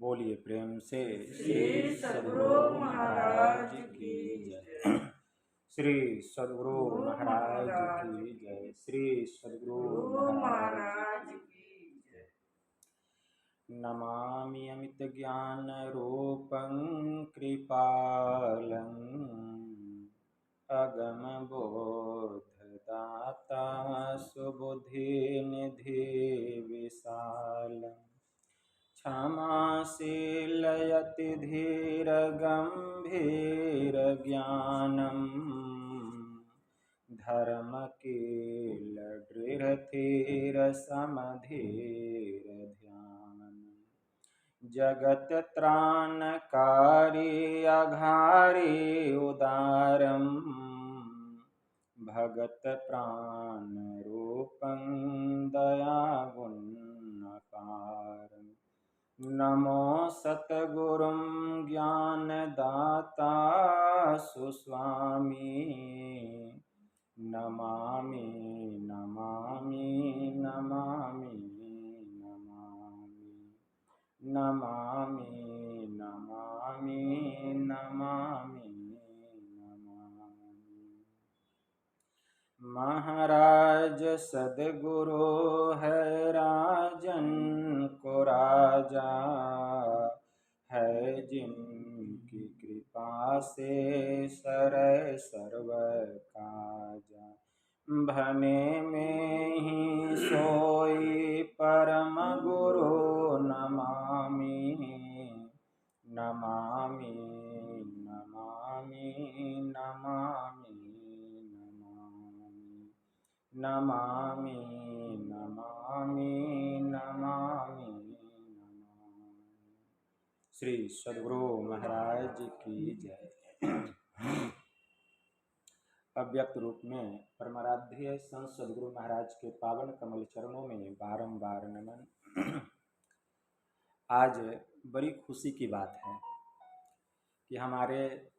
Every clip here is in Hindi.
बोलिए प्रेम से श्री सद्गुरु महाराज की जय। श्री सद्गुरु महाराज की जय। श्री सद्गुरु महाराज की जय। नमामि अमित ज्ञान रूपं कृपालं अगम बोधदाता सुबुद्धि निधि विशालम् क्षमाशीलयति धीर गंभीर ज्ञानम् धर्मकील दृढ़धीर समधीर ध्यान जगत त्राणकारी अघारी उदारम् भगत प्राण रूपं दयागुणकारम् नमो सतगुरुं ज्ञानदाता सुस्वामी नमामि नमामि नमामि नमामि नमामि नमामि नमामि नमामि। महाराज सदगुरु है राजन को राजा है जिनकी कृपा से सरय सर्व काजा भने में ही सोई परम गुरु नमामि नमामि नमामि नमामि नमामि नमामि नमामि नमामि। श्री सद्गुरु महाराज की जय। अव्यक्त रूप में परमाराध्य संत सद्गुरु महाराज के पावन कमल चरणों में बारंबार नमन। आज बड़ी खुशी की बात है कि हमारे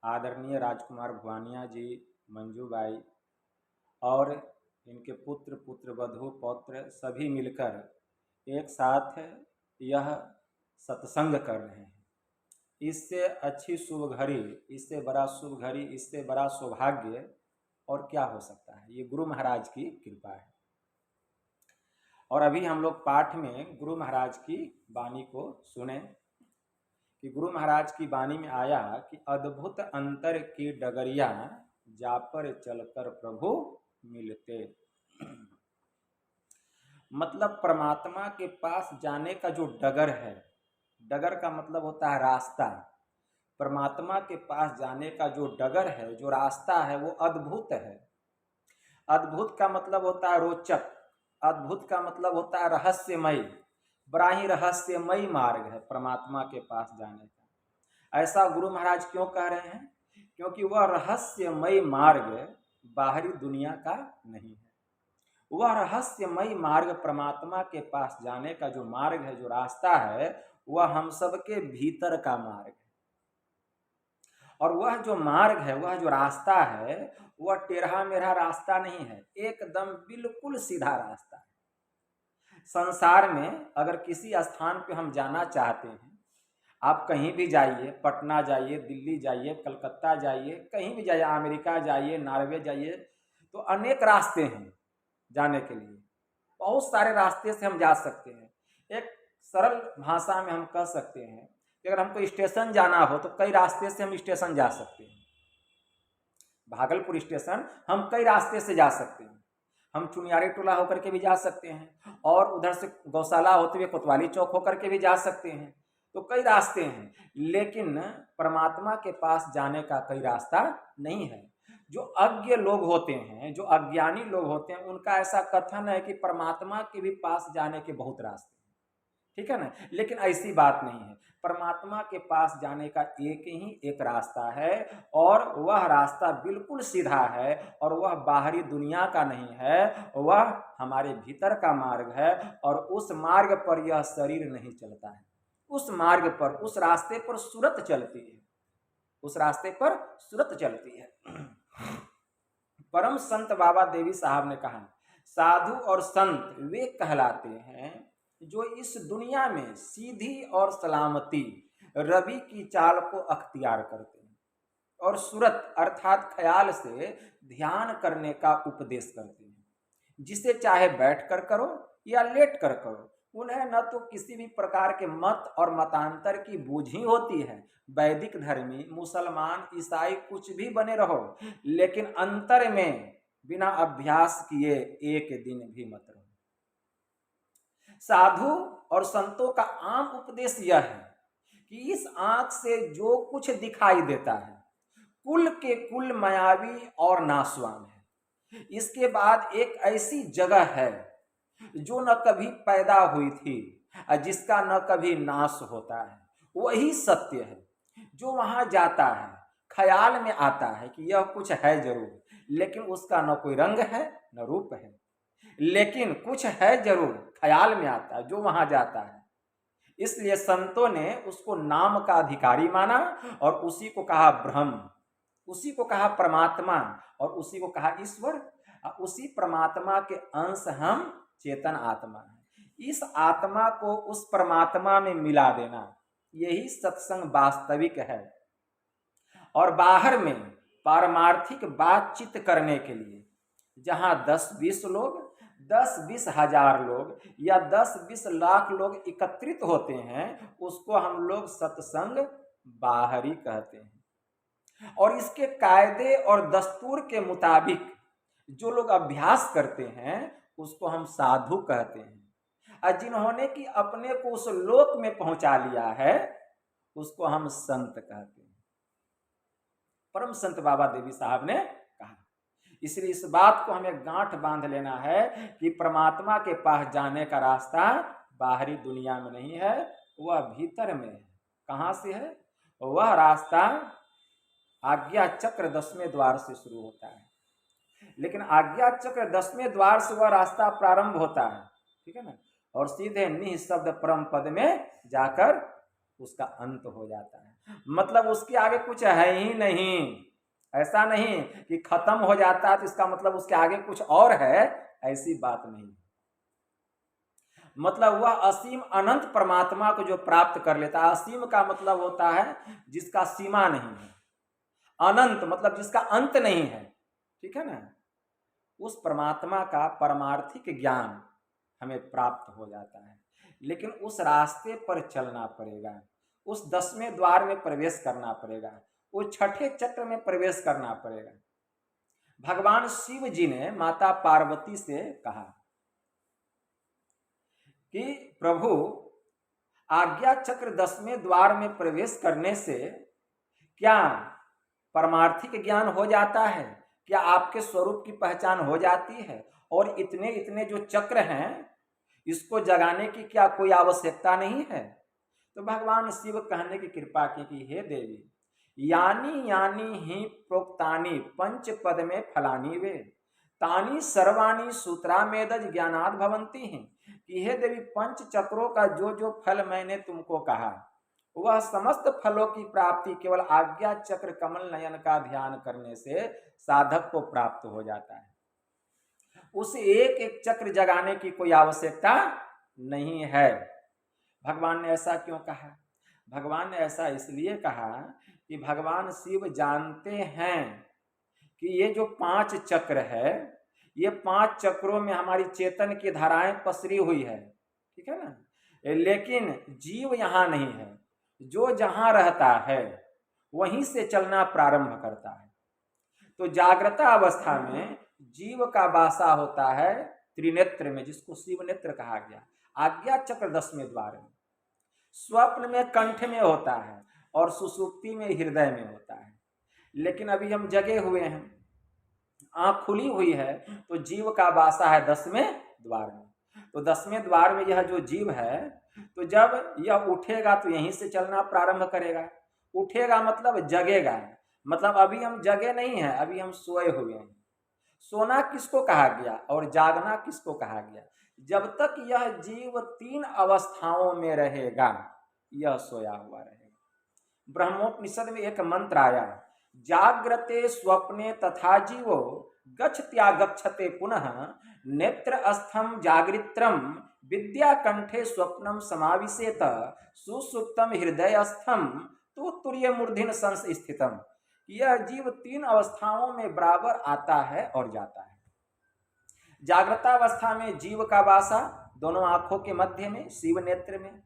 आदरणीय राजकुमार भुवानिया जी, मंजूबाई और इनके पुत्र पुत्रवधू पौत्र सभी मिलकर एक साथ यह सत्संग कर रहे हैं। इससे अच्छी शुभ घड़ी, इससे बड़ा शुभ घड़ी, इससे बड़ा सौभाग्य और क्या हो सकता है। ये गुरु महाराज की कृपा है। और अभी हम लोग पाठ में गुरु महाराज की वाणी को सुने कि गुरु महाराज की वाणी में आया कि अद्भुत अंतर की डगरिया जा पर चलकर प्रभु मिलते। मतलब परमात्मा के पास जाने का जो डगर है, डगर का मतलब होता है रास्ता। परमात्मा के पास जाने का जो डगर है, जो रास्ता है, वो अद्भुत है। अद्भुत का मतलब होता है रोचक, अद्भुत का मतलब होता है रहस्यमय। बड़ा ही रहस्यमय मार्ग है परमात्मा के पास जाने का। ऐसा गुरु महाराज क्यों कह रहे हैं? क्योंकि वह रहस्यमय मार्ग बाहरी दुनिया का नहीं है। वह रहस्यमय मार्ग परमात्मा के पास जाने का जो मार्ग है, जो रास्ता है, वह हम सबके भीतर का मार्ग है। और वह जो मार्ग है, वह जो रास्ता है, वह टेढ़ा मेढ़ा रास्ता नहीं है, एकदम बिल्कुल सीधा रास्ता है। संसार में अगर किसी स्थान पे हम जाना चाहते हैं, आप कहीं भी जाइए, पटना जाइए, दिल्ली जाइए, कलकत्ता जाइए, कहीं भी जाइए, अमेरिका जाइए, नॉर्वे जाइए, तो अनेक रास्ते हैं जाने के लिए। बहुत सारे रास्ते से हम जा सकते हैं। एक सरल भाषा में हम कह सकते हैं कि अगर हमको स्टेशन जाना हो तो कई रास्ते से हम स्टेशन जा सकते हैं। भागलपुर स्टेशन हम कई रास्ते से जा सकते हैं। हम चुनियारी टोला होकर के भी जा सकते हैं, और उधर से गौशाला होते हुए कोतवाली चौक होकर के भी जा सकते हैं। तो कई रास्ते हैं, लेकिन परमात्मा के पास जाने का कई रास्ता नहीं है। जो अज्ञ लोग होते हैं, जो अज्ञानी लोग होते हैं, उनका ऐसा कथन है कि परमात्मा के भी पास जाने के बहुत रास्ते हैं। ठीक है ना? लेकिन ऐसी बात नहीं है। परमात्मा के पास जाने का एक ही एक रास्ता है, और वह रास्ता बिल्कुल सीधा है, और वह बाहरी दुनिया का नहीं है, वह हमारे भीतर का मार्ग है। और उस मार्ग पर यह शरीर नहीं चलता है। उस मार्ग पर, उस रास्ते पर सूरत चलती है, उस रास्ते पर सूरत चलती है। परम संत बाबा देवी साहब ने कहा, साधु और संत वे कहलाते हैं जो इस दुनिया में सीधी और सलामती रवि की चाल को अख्तियार करते हैं और सूरत अर्थात ख्याल से ध्यान करने का उपदेश करते हैं, जिसे चाहे बैठ कर करो या लेट कर करो। उन्हें न तो किसी भी प्रकार के मत और मतांतर की बूझ ही होती है। वैदिक धर्मी, मुसलमान, ईसाई कुछ भी बने रहो, लेकिन अंतर में बिना अभ्यास किए एक दिन भी मत रहो। साधु और संतों का आम उपदेश यह है कि इस आंख से जो कुछ दिखाई देता है कुल के कुल मायावी और नाशवान है। इसके बाद एक ऐसी जगह है जो न कभी पैदा हुई थी, जिसका न कभी नाश होता है। वही सत्य है। जो वहां जाता है ख्याल में आता है कि यह कुछ है जरूर, लेकिन उसका न कोई रंग है न रूप है, लेकिन कुछ है जरूर, ख्याल में आता है जो वहां जाता है। इसलिए संतों ने उसको नाम का अधिकारी माना और उसी को कहा ब्रह्म, उसी को कहा परमात्मा और उसी को कहा ईश्वर। उसी परमात्मा के अंश हम चेतन आत्मा है। इस आत्मा को उस परमात्मा में मिला देना, यही सत्संग वास्तविक है। और बाहर में पारमार्थिक बातचीत करने के लिए जहां 10-20 लोग, 10-20 हजार लोग या 10-20 लाख लोग एकत्रित होते हैं, उसको हम लोग सत्संग बाहरी कहते हैं। और इसके कायदे और दस्तूर के मुताबिक जो लोग अभ्यास करते हैं उसको हम साधु कहते हैं। और जिन्होंने कि अपने को उस लोक में पहुंचा लिया है उसको हम संत कहते हैं। परम संत बाबा देवी साहब ने कहा। इसलिए इस बात को हमें गांठ बांध लेना है कि परमात्मा के पास जाने का रास्ता बाहरी दुनिया में नहीं है, वह भीतर में है। कहाँ से है? वह रास्ता आज्ञा चक्र 10वें द्वार से शुरू होता है, लेकिन आज्ञा चक्र 10वें द्वार से वह रास्ता प्रारंभ होता है, ठीक है ना, और सीधे निःशब्द परम पद में जाकर उसका अंत हो जाता है। मतलब उसके आगे कुछ है ही नहीं। ऐसा नहीं कि खत्म हो जाता है तो इसका मतलब उसके आगे कुछ और है, ऐसी बात नहीं। मतलब वह असीम अनंत परमात्मा को जो प्राप्त कर लेता है, असीम का मतलब होता है जिसका सीमा नहीं है, अनंत मतलब जिसका अंत नहीं है, ठीक है ना, उस परमात्मा का परमार्थिक ज्ञान हमें प्राप्त हो जाता है। लेकिन उस रास्ते पर चलना पड़ेगा, उस 10वें द्वार में प्रवेश करना पड़ेगा, उस छठे चक्र में प्रवेश करना पड़ेगा। भगवान शिव जी ने माता पार्वती से कहा कि प्रभु, आज्ञा चक्र 10वें द्वार में प्रवेश करने से क्या परमार्थिक ज्ञान हो जाता है? क्या आपके स्वरूप की पहचान हो जाती है? और इतने इतने जो चक्र हैं इसको जगाने की क्या कोई आवश्यकता नहीं है? तो भगवान शिव कहने की कृपा की कि हे देवी, यानी यानी ही प्रोक्तानी पंच पद में फलानी वे तानी सर्वाणी सूत्रामेदज ज्ञानाद भवंती हैं, कि हे देवी, पंच चक्रों का जो जो फल मैंने तुमको कहा वह समस्त फलों की प्राप्ति केवल आज्ञा चक्र कमल नयन का ध्यान करने से साधक को प्राप्त हो जाता है। उस एक एक चक्र जगाने की कोई आवश्यकता नहीं है। भगवान ने ऐसा क्यों कहा? भगवान ने ऐसा इसलिए कहा कि भगवान शिव जानते हैं कि ये जो 5 चक्र है, ये 5 चक्रों में हमारी चेतन की धाराएं पसरी हुई है, ठीक है ना, लेकिन जीव यहाँ नहीं है। जो जहाँ रहता है वहीं से चलना प्रारंभ करता है। तो जागृता अवस्था में जीव का वासा होता है त्रिनेत्र में, जिसको शिव नेत्र कहा गया, आज्ञा चक्र 10वें द्वार में। स्वप्न में कंठ में होता है और सुसुप्ति में हृदय में होता है। लेकिन अभी हम जगे हुए हैं, आंख खुली हुई है, तो जीव का वासा है 10वें द्वार में। तो 10वें द्वार में यह जो जीव है, तो जब यह उठेगा तो यहीं से चलना प्रारंभ करेगा। उठेगा मतलब जगेगा, मतलब अभी हम जगे नहीं हैं, अभी हम सोए हुए हैं। सोना किसको कहा गया और जागना किसको कहा गया? जब तक यह जीव 3 अवस्थाओं में रहेगा यह सोया हुआ रहेगा। ब्रह्मोपनिषद में एक मंत्र आया, जाग्रते स्वप्ने तथा जीवो गच्छत्यागच्छते पुनः नेत्र अस्थम जागृत्रम विद्या कंठे स्वप्नम समाविशेत सुसुप्तम हृदयस्थम तो तुर्य मूर्धिन संस्थितम। यह जीव 3 अवस्थाओं में बराबर आता है और जाता है। जागृतावस्था में जीव का वासा दोनों आंखों के मध्य में शिव नेत्र में,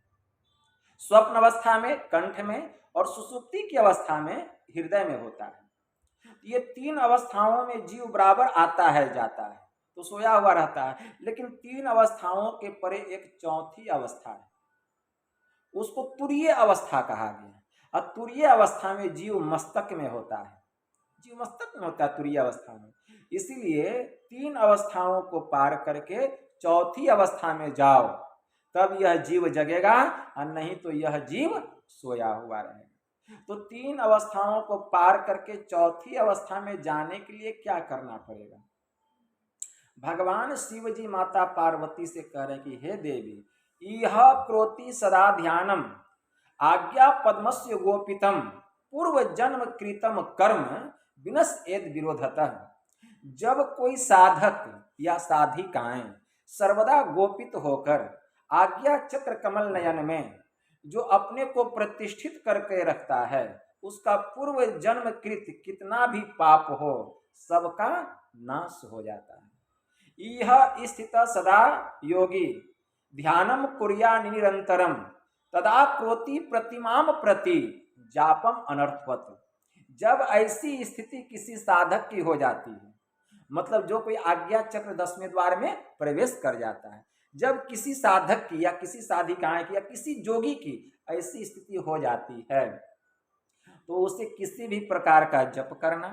स्वप्न अवस्था में कंठ में, और सुसुप्ति की अवस्था में हृदय में होता है। ये 3 अवस्थाओं में जीव बराबर आता है जाता है, तो सोया हुआ रहता है। लेकिन 3 अवस्थाओं के परे एक चौथी अवस्था है, उसको तुरीय अवस्था कहा गया। और तुरीय अवस्था में जीव मस्तक में होता है, जीव मस्तक में होता है तुरीय अवस्था में। इसीलिए 3 अवस्थाओं को पार करके चौथी अवस्था में जाओ, तब यह जीव जगेगा, और नहीं तो यह जीव सोया हुआ रहेगा। तो 3 अवस्थाओं को पार करके चौथी अवस्था में जाने के लिए क्या करना पड़ेगा? भगवान शिव जी माता पार्वती से कह रहे हैं कि हे देवी, इह क्रोति सदा ध्यानम आज्ञा पद्मस्य गोपितम पूर्व जन्म कृतम कर्म विनश्येद विरोधतः। जब कोई साधक या साधिकाएं सर्वदा गोपित होकर आज्ञा चक्र कमल नयन में जो अपने को प्रतिष्ठित करके रखता है, उसका पूर्व जन्म कृत कितना भी पाप हो सबका नाश हो जाता है। यह स्थित सदा योगी ध्यानम कुर्या निरंतरम तदा क्रोति प्रतिमाम प्रति जापम अनर्थवत। जब ऐसी स्थिति किसी साधक की हो जाती है, मतलब जो कोई आज्ञा चक्र 10वें द्वार में प्रवेश कर जाता है, जब किसी साधक की या किसी साधिकाएं की या किसी जोगी की ऐसी स्थिति हो जाती है, तो उसे किसी भी प्रकार का जप करना,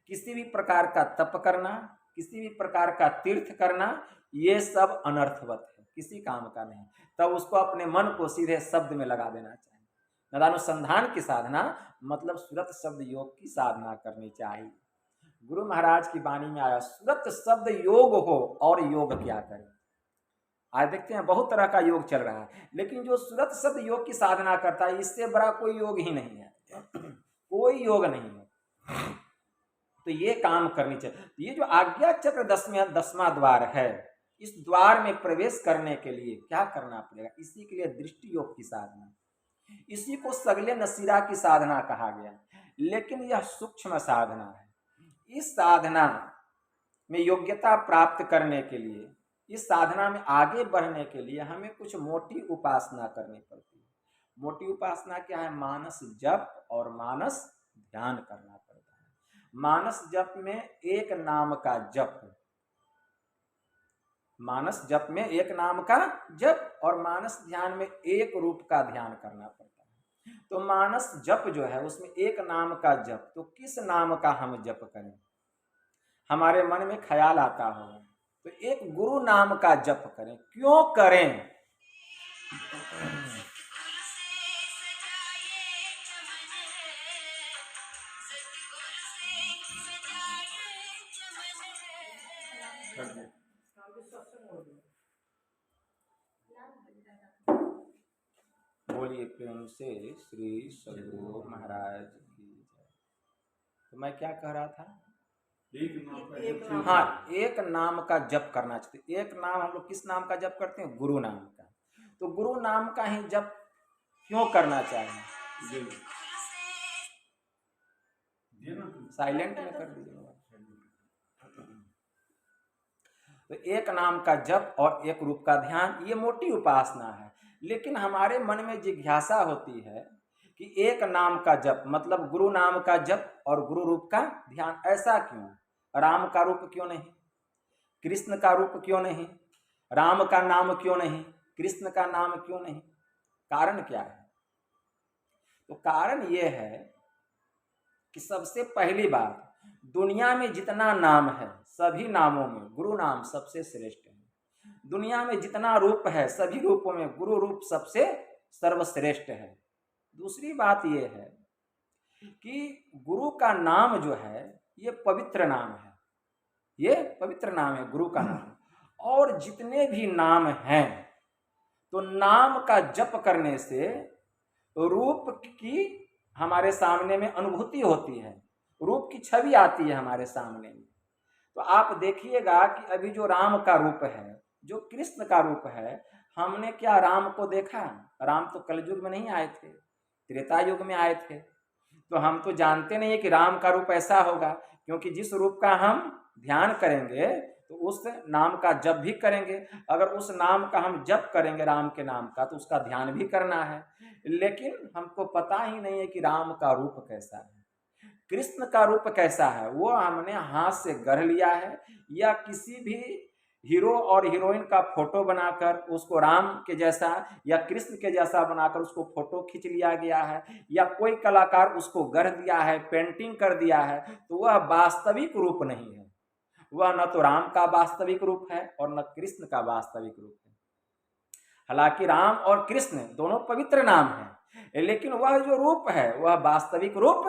किसी भी प्रकार का तप करना, किसी भी प्रकार का तीर्थ करना, ये सब अनर्थवत है, किसी काम का नहीं। तब उसको अपने मन को सीधे शब्द में लगा देना चाहिए। नदानुसंधान की साधना मतलब सुरत शब्द योग की साधना करनी चाहिए। गुरु महाराज की वाणी में आया सुरत शब्द योग हो, और योग क्या करें। आज देखते हैं बहुत तरह का योग चल रहा है, लेकिन जो सुरत शब्द योग की साधना करता है, इससे बड़ा कोई योग ही नहीं है, कोई योग नहीं है। तो ये काम करनी चाहिए। ये जो आज्ञा चक्र 10वां द्वार है, इस द्वार में प्रवेश करने के लिए क्या करना पड़ेगा? इसी के लिए दृष्टि योग की साधना, इसी को सगले नसीरा की साधना कहा गया। लेकिन यह सूक्ष्म साधना है। इस साधना में योग्यता प्राप्त करने के लिए, इस साधना में आगे बढ़ने के लिए हमें कुछ मोटी उपासना करनी पड़ती है। मोटी उपासना क्या है? मानस जप और मानस ध्यान करना पड़ता है। मानस जप में एक नाम का जप, मानस जप में एक नाम का जप, और मानस ध्यान में एक रूप का ध्यान करना पड़ता है। तो मानस जप जो है उसमें एक नाम का जप, तो किस नाम का हम जप करें? हमारे मन में ख्याल आता होगा तो एक गुरु नाम का जप करें। क्यों करें? बोलिए प्रेम से श्री सद्गुरु महाराज की जय। तो मैं क्या कह रहा था? हाँ, एक नाम का जप करना चाहिए। एक नाम, हम लोग किस नाम का जप करते हैं? गुरु नाम का। तो गुरु नाम का ही जप क्यों करना चाहिए? साइलेंट में कर दीजिए। तो एक नाम का जप और एक रूप का ध्यान, ये मोटी उपासना है। लेकिन हमारे मन में जिज्ञासा होती है कि एक नाम का जप मतलब गुरु नाम का जप और गुरु रूप का ध्यान, ऐसा क्यों? राम का रूप क्यों नहीं? कृष्ण का रूप क्यों नहीं? राम का नाम क्यों नहीं? कृष्ण का नाम क्यों नहीं? कारण क्या है? तो कारण ये है कि सबसे पहली बात, दुनिया में जितना नाम है सभी नामों में गुरु नाम सबसे श्रेष्ठ है। दुनिया में जितना रूप है सभी रूपों में गुरु रूप सबसे सर्वश्रेष्ठ है। दूसरी बात यह है कि गुरु का नाम जो है ये पवित्र नाम है, ये पवित्र नाम है गुरु का नाम। और जितने भी नाम हैं तो नाम का जप करने से रूप की हमारे सामने में अनुभूति होती है, रूप की छवि आती है हमारे सामने में। तो आप देखिएगा कि अभी जो राम का रूप है जो कृष्ण का रूप है। हमने क्या राम को देखा? राम तो कलयुग में नहीं आए थे, त्रेता युग में आए थे। तो हम तो जानते नहीं है कि राम का रूप ऐसा होगा, क्योंकि जिस रूप का हम ध्यान करेंगे तो उस नाम का जप भी करेंगे। अगर उस नाम का हम जप करेंगे, राम के नाम का, तो उसका ध्यान भी करना है। लेकिन हमको पता ही नहीं है कि राम का रूप कैसा है, कृष्ण का रूप कैसा है। वो हमने हाथ से गढ़ लिया है, या किसी भी हीरो और हीरोइन का फोटो बनाकर उसको राम के जैसा या कृष्ण के जैसा बनाकर उसको फोटो खींच लिया गया है, या कोई कलाकार उसको गढ़ दिया है, पेंटिंग कर दिया है। तो वह वास्तविक रूप नहीं है। वह न तो राम का वास्तविक रूप है और न कृष्ण का वास्तविक रूप है। हालांकि राम और कृष्ण दोनों पवित्र नाम हैं, लेकिन वह जो रूप है वह वास्तविक रूप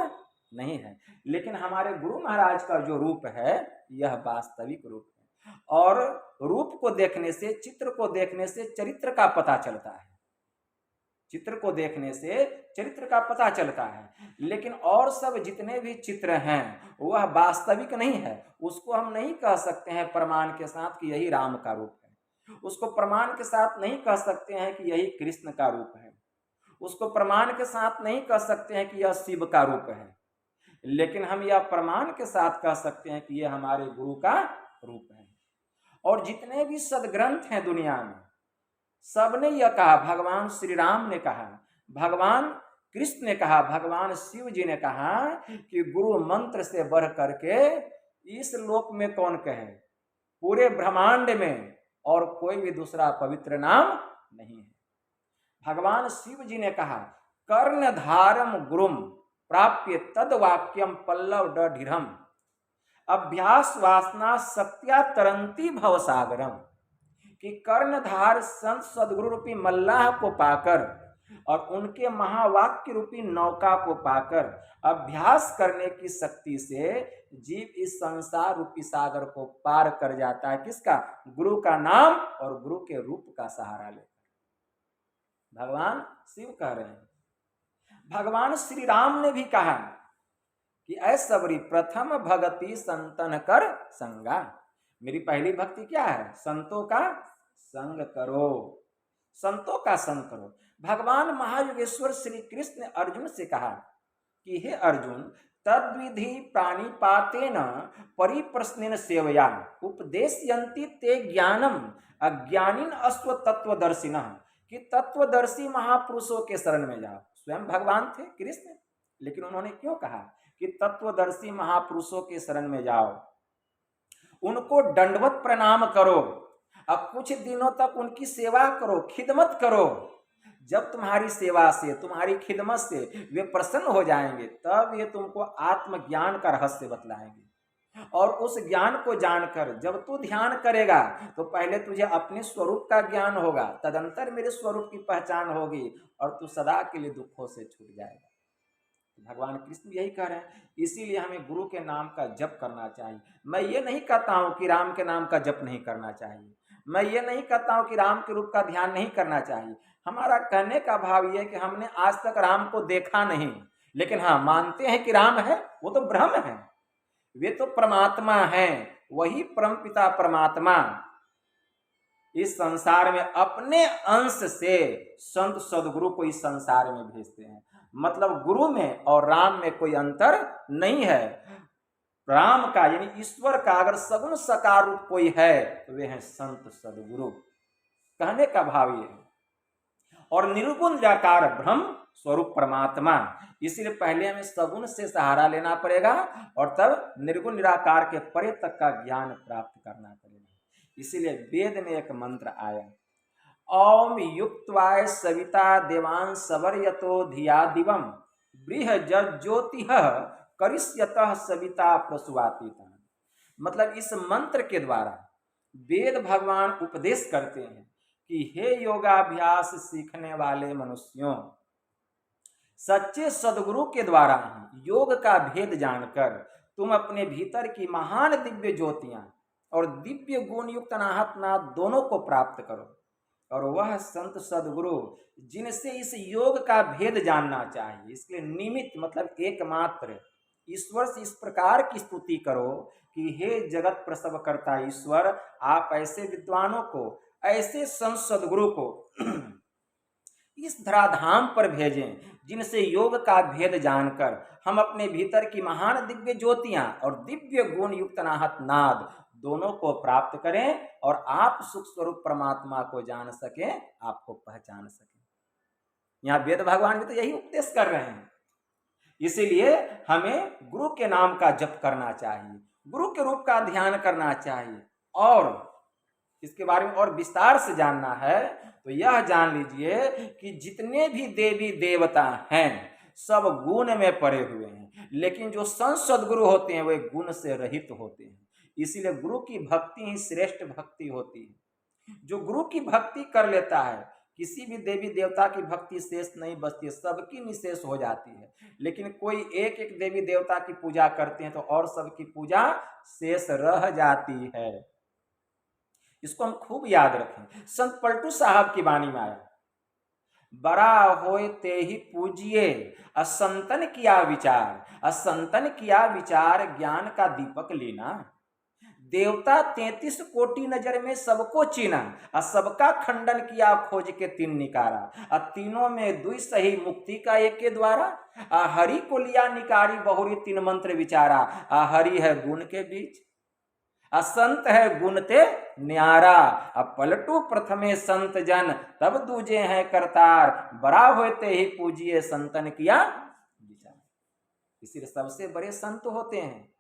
नहीं है। लेकिन हमारे गुरु महाराज का जो रूप है यह वास्तविक रूप है। और रूप को देखने से, चित्र को देखने से चरित्र का पता चलता है, चित्र को देखने से चरित्र का पता चलता है। लेकिन और सब जितने भी चित्र हैं वह वास्तविक नहीं है। उसको हम नहीं कह सकते हैं प्रमाण के साथ कि यही राम का रूप है, उसको प्रमाण के साथ नहीं कह सकते हैं कि यही कृष्ण का रूप है, उसको प्रमाण के साथ नहीं कह सकते हैं कि यह शिव का रूप है। लेकिन हम यह प्रमाण के साथ कह सकते हैं कि यह हमारे गुरु का रूप है। और जितने भी सदग्रंथ हैं दुनिया में, सबने यह कहा, भगवान श्री राम ने कहा, भगवान कृष्ण ने कहा, भगवान शिव जी ने कहा कि गुरु मंत्र से बढ़ करके इस लोक में कौन कहे, पूरे ब्रह्मांड में और कोई भी दूसरा पवित्र नाम नहीं है। भगवान शिव जी ने कहा, कर्णधारम गुरुम प्राप्य तद वाक्यम पल्लव ढिरम अभ्यास वासना सत्या तरंती भवसागरम, कि कर्णधार संत सदगुरु रूपी मल्लाह को पाकर और उनके महावाक्य रूपी नौका को पाकर अभ्यास करने की शक्ति से जीव इस संसार रूपी सागर को पार कर जाता है। किसका? गुरु का नाम और गुरु के रूप का सहारा लेकर। भगवान शिव कह रहे हैं। भगवान श्री राम ने भी कहा कि ऐसबरी प्रथम भगति संतन कर संगा, मेरी पहली भक्ति क्या है? संतों का संग करो, संतों का संग करो। भगवान महायोगेश्वर श्री कृष्ण ने अर्जुन से कहा कि हे अर्जुन, तद्विधि प्राणिपातेन परिप्रश्नेन सेवया उपदेशयन्ति ते ज्ञानम अज्ञानिन अस्व तत्वदर्शिनः, कि तत्वदर्शी महापुरुषों के शरण में जाओ। स्वयं भगवान थे कृष्ण, लेकिन उन्होंने क्यों कहा कि तत्वदर्शी महापुरुषों के शरण में जाओ, उनको दंडवत प्रणाम करो, अब कुछ दिनों तक उनकी सेवा करो, खिदमत करो। जब तुम्हारी सेवा से, तुम्हारी खिदमत से वे प्रसन्न हो जाएंगे, तब ये तुमको आत्मज्ञान का रहस्य बतलाएंगे। और उस ज्ञान को जानकर जब तू ध्यान करेगा तो पहले तुझे अपने स्वरूप का ज्ञान होगा, तदंतर मेरे स्वरूप की पहचान होगी और तू सदा के लिए दुखों से छूट जाएगा। भगवान कृष्ण यही कह रहे हैं। इसीलिए हमें गुरु के नाम का जप करना चाहिए। मैं ये नहीं कहता हूं कि राम के नाम का जप नहीं करना चाहिए, मैं ये नहीं कहता हूं कि राम के रूप का ध्यान नहीं करना चाहिए। हमारा कहने का भाव ये है कि हमने आज तक राम को देखा नहीं, लेकिन हाँ मानते हैं कि राम है, वो तो ब्रह्म है, वे तो परमात्मा हैं। वही परमपिता परमात्मा इस संसार में अपने अंश से संत सदगुरु को इस संसार में भेजते हैं। मतलब गुरु में और राम में कोई अंतर नहीं है। राम का यानी ईश्वर का अगर सगुण सकार रूप कोई है तो वे हैं संत सदगुरु। कहने का भाव ये है। और निर्गुण निराकार ब्रह्म स्वरूप परमात्मा, इसीलिए पहले हमें सगुण से सहारा लेना पड़ेगा और तब निर्गुण निराकार के परे तक का ज्ञान प्राप्त करना पड़ेगा। इसीलिए वेद में एक मंत्र आया, ओम युक्त्वाय सविता देवान सवर्यतो धिया दिवम बृहज्योतिः करिष्यतः सविता प्रसूवातीतः। मतलब इस मंत्र के द्वारा वेद भगवान उपदेश करते हैं कि हे योगाभ्यास सीखने वाले मनुष्यों, सच्चे सदगुरु के द्वारा योग का भेद जानकर तुम अपने भीतर की महान दिव्य ज्योतियां और दिव्य गुण युक्त अनाहत नाथ दोनों को प्राप्त करो। और वह संत सदगुरु जिनसे इस योग का भेद जानना चाहिए, इसके लिए निमित्त मतलब एकमात्र ईश्वर से इस प्रकार की स्तुति करो कि हे जगत प्रसव करता ईश्वर, आप ऐसे विद्वानों को, ऐसे संत सद्गुरु को इस धराधाम पर भेजें जिनसे योग का भेद जानकर हम अपने भीतर की महान दिव्य ज्योतियां और दिव्य गुण युक्त नाहत नाद दोनों को प्राप्त करें और आप सुख स्वरूप परमात्मा को जान सकें, आपको पहचान सकें। यहाँ वेद भगवान भी तो यही उपदेश कर रहे हैं। इसीलिए हमें गुरु के नाम का जप करना चाहिए, गुरु के रूप का ध्यान करना चाहिए। और इसके बारे में और विस्तार से जानना है तो यह जान लीजिए कि जितने भी देवी देवता हैं सब गुण में पड़े हुए हैं, लेकिन जो संत सद्गुरु होते हैं वे गुण से रहित होते हैं। इसीलिए गुरु की भक्ति ही श्रेष्ठ भक्ति होती है। जो गुरु की भक्ति कर लेता है, किसी भी देवी देवता की भक्ति शेष नहीं बचती, सबकी निशेष हो जाती है। लेकिन कोई एक एक देवी देवता की पूजा करते हैं तो और सबकी पूजा शेष रह जाती है। इसको हम खूब याद रखें। संत पलटू साहब की वाणी में आया, बड़ा होए ते ही पूजिए, असंतन किया विचार, असंतन किया विचार ज्ञान का दीपक लेना। देवता 33 कोटि नजर में सबको चीना, और सबका खंडन किया खोज के तीन निकारा, और तीनों में दुई सही मुक्ति का एक के द्वारा। हरि को लिया निकारी बहुरी तीन मंत्र विचारा, हरि है गुण के बीच, असंत है गुण ते न्यारा। अब पलटू प्रथमे संत जन, तब दूजे हैं करतार, बड़ा होते ही पूजिए संतन किया विचार। इसीलिए सबसे बड़े संत होते हैं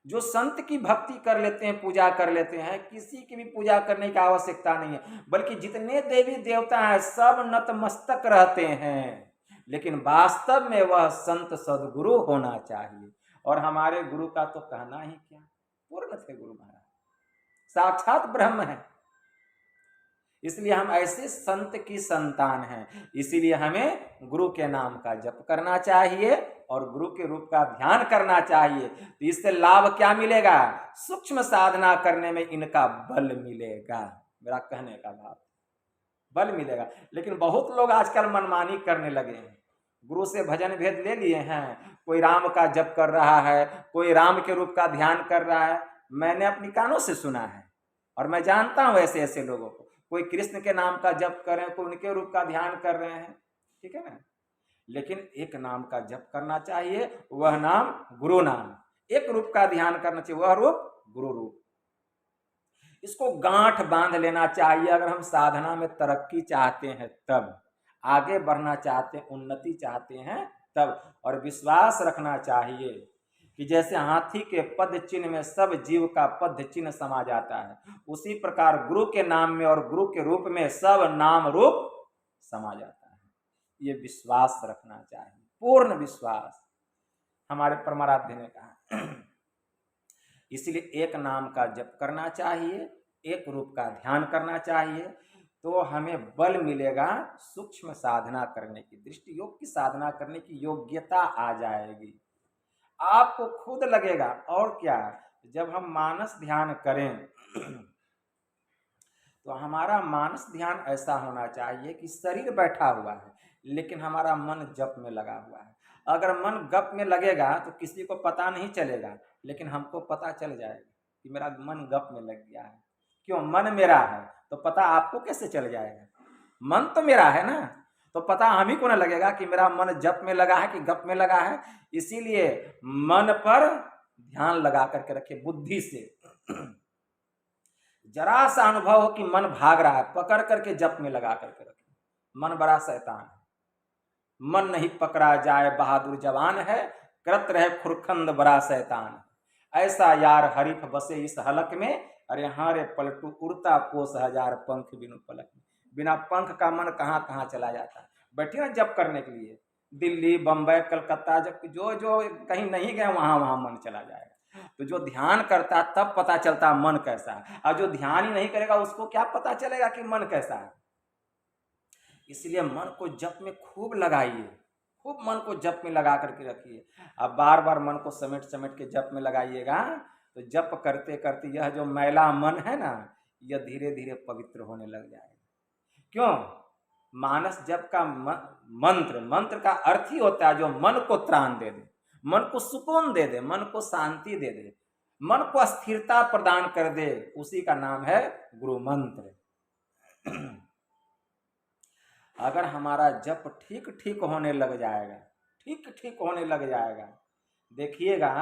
जो संत की भक्ति कर लेते हैं, पूजा कर लेते हैं। किसी की भी पूजा करने की आवश्यकता नहीं है, बल्कि जितने देवी देवता हैं सब नतमस्तक रहते हैं, लेकिन वास्तव में वह संत सद्गुरु होना चाहिए। और हमारे गुरु का तो कहना ही क्या, पूर्ण थे गुरु महाराज, साक्षात ब्रह्म है। इसलिए हम ऐसे संत की संतान हैं। इसीलिए हमें गुरु के नाम का जप करना चाहिए और गुरु के रूप का ध्यान करना चाहिए। तो इससे लाभ क्या मिलेगा? सूक्ष्म साधना करने में इनका बल मिलेगा। मेरा कहने का भाव, बल मिलेगा। लेकिन बहुत लोग आजकल मनमानी करने लगे हैं, गुरु से भजन भेद ले लिए हैं। कोई राम का जप कर रहा है, कोई राम के रूप का ध्यान कर रहा है। मैंने अपनी कानों से सुना है और मैं जानता हूं ऐसे ऐसे लोगों को। कोई कृष्ण के नाम का जप कर रहे हैं, कोई उनके रूप का ध्यान कर रहे हैं, ठीक है ना। लेकिन एक नाम का जप करना चाहिए, वह नाम गुरु नाम। एक रूप का ध्यान करना चाहिए, वह रूप गुरु रूप। इसको गांठ बांध लेना चाहिए। अगर हम साधना में तरक्की चाहते हैं तब, आगे बढ़ना चाहते हैं, उन्नति चाहते हैं तब, और विश्वास रखना चाहिए कि जैसे हाथी के पद चिन्ह में सब जीव का पद चिन्ह समा जाता है, उसी प्रकार गुरु के नाम में और गुरु के रूप में सब नाम रूप समा जाता है। ये विश्वास रखना चाहिए, पूर्ण विश्वास। हमारे परमाराध्य ने कहा इसलिए एक नाम का जप करना चाहिए, एक रूप का ध्यान करना चाहिए, तो हमें बल मिलेगा सूक्ष्म साधना करने की, दृष्टि योग की साधना करने की योग्यता आ जाएगी। आपको खुद लगेगा। और क्या, जब हम मानस ध्यान करें तो हमारा मानस ध्यान ऐसा होना चाहिए कि शरीर बैठा हुआ है लेकिन हमारा मन जप में लगा हुआ है। अगर मन गप में लगेगा तो किसी को पता नहीं चलेगा, लेकिन हमको पता चल जाएगा कि मेरा मन गप में लग गया है। क्यों? मन मेरा है, तो पता आपको कैसे चल जाएगा? मन तो मेरा है ना, तो पता हम ही को ना लगेगा कि मेरा मन जप में लगा है कि गप में लगा है। इसीलिए मन पर ध्यान लगा करके रखिए, बुद्धि से। जरा सा अनुभव हो कि मन भाग रहा है, पकड़ करके जप में लगा करके रखिए। मन बड़ा शैतान है, मन नहीं पकड़ा जाए बहादुर जवान है, करत रहे खुरखंद बड़ा शैतान। ऐसा यार हरीफ बसे इस हलक में, अरे हाँ रे पलटू उड़ता पोस हजार पंख बिनु पलक में। बिना पंख का मन कहाँ कहाँ चला जाता है। बैठिए ना जप करने के लिए, दिल्ली बम्बई कलकत्ता, जब जो जो कहीं नहीं गए वहाँ वहाँ मन चला जाएगा। तो जो ध्यान करता तब पता चलता मन कैसा है, और जो ध्यान ही नहीं करेगा उसको क्या पता चलेगा कि मन कैसा है। इसलिए मन को जप में खूब लगाइए, खूब मन को जप में लगा करके रखिए। अब बार बार मन को समेट समेट के जप में लगाइएगा तो जप करते करते यह जो मैला मन है ना, यह धीरे धीरे पवित्र होने लग जाएगा। क्यों? मानस जप का मंत्र का अर्थ ही होता है जो मन को त्राण दे दे, मन को सुकून दे दे, मन को शांति दे दे, मन को स्थिरता प्रदान कर दे, उसी का नाम है गुरु मंत्र। अगर हमारा जप ठीक ठीक होने लग जाएगा, ठीक ठीक होने लग जाएगा, देखिएगा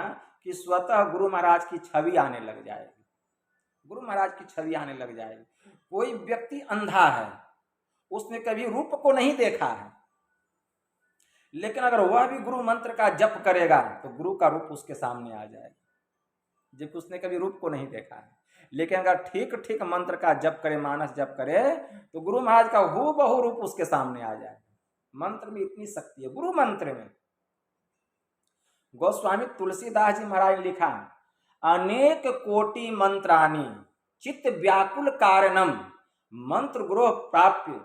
कि स्वतः गुरु महाराज की छवि आने लग जाएगी, गुरु महाराज की छवि आने लग जाएगी। कोई व्यक्ति अंधा है, उसने कभी रूप को नहीं देखा है, लेकिन अगर वह भी गुरु मंत्र का जप करेगा तो गुरु का रूप उसके सामने आ जाएगा, जबकि उसने कभी रूप को नहीं देखा है। लेकिन अगर ठीक ठीक मंत्र का जप करे, मानस जप करे, तो गुरु महाराज का हूबहू रूप उसके सामने आ जाए। मंत्र में इतनी शक्ति है, गुरु मंत्र में। गोस्वामी तुलसीदास जी महाराज ने लिखा, अनेक कोटि मंत्राणी चित्त व्याकुल कारणम मंत्र गुरो प्राप्य,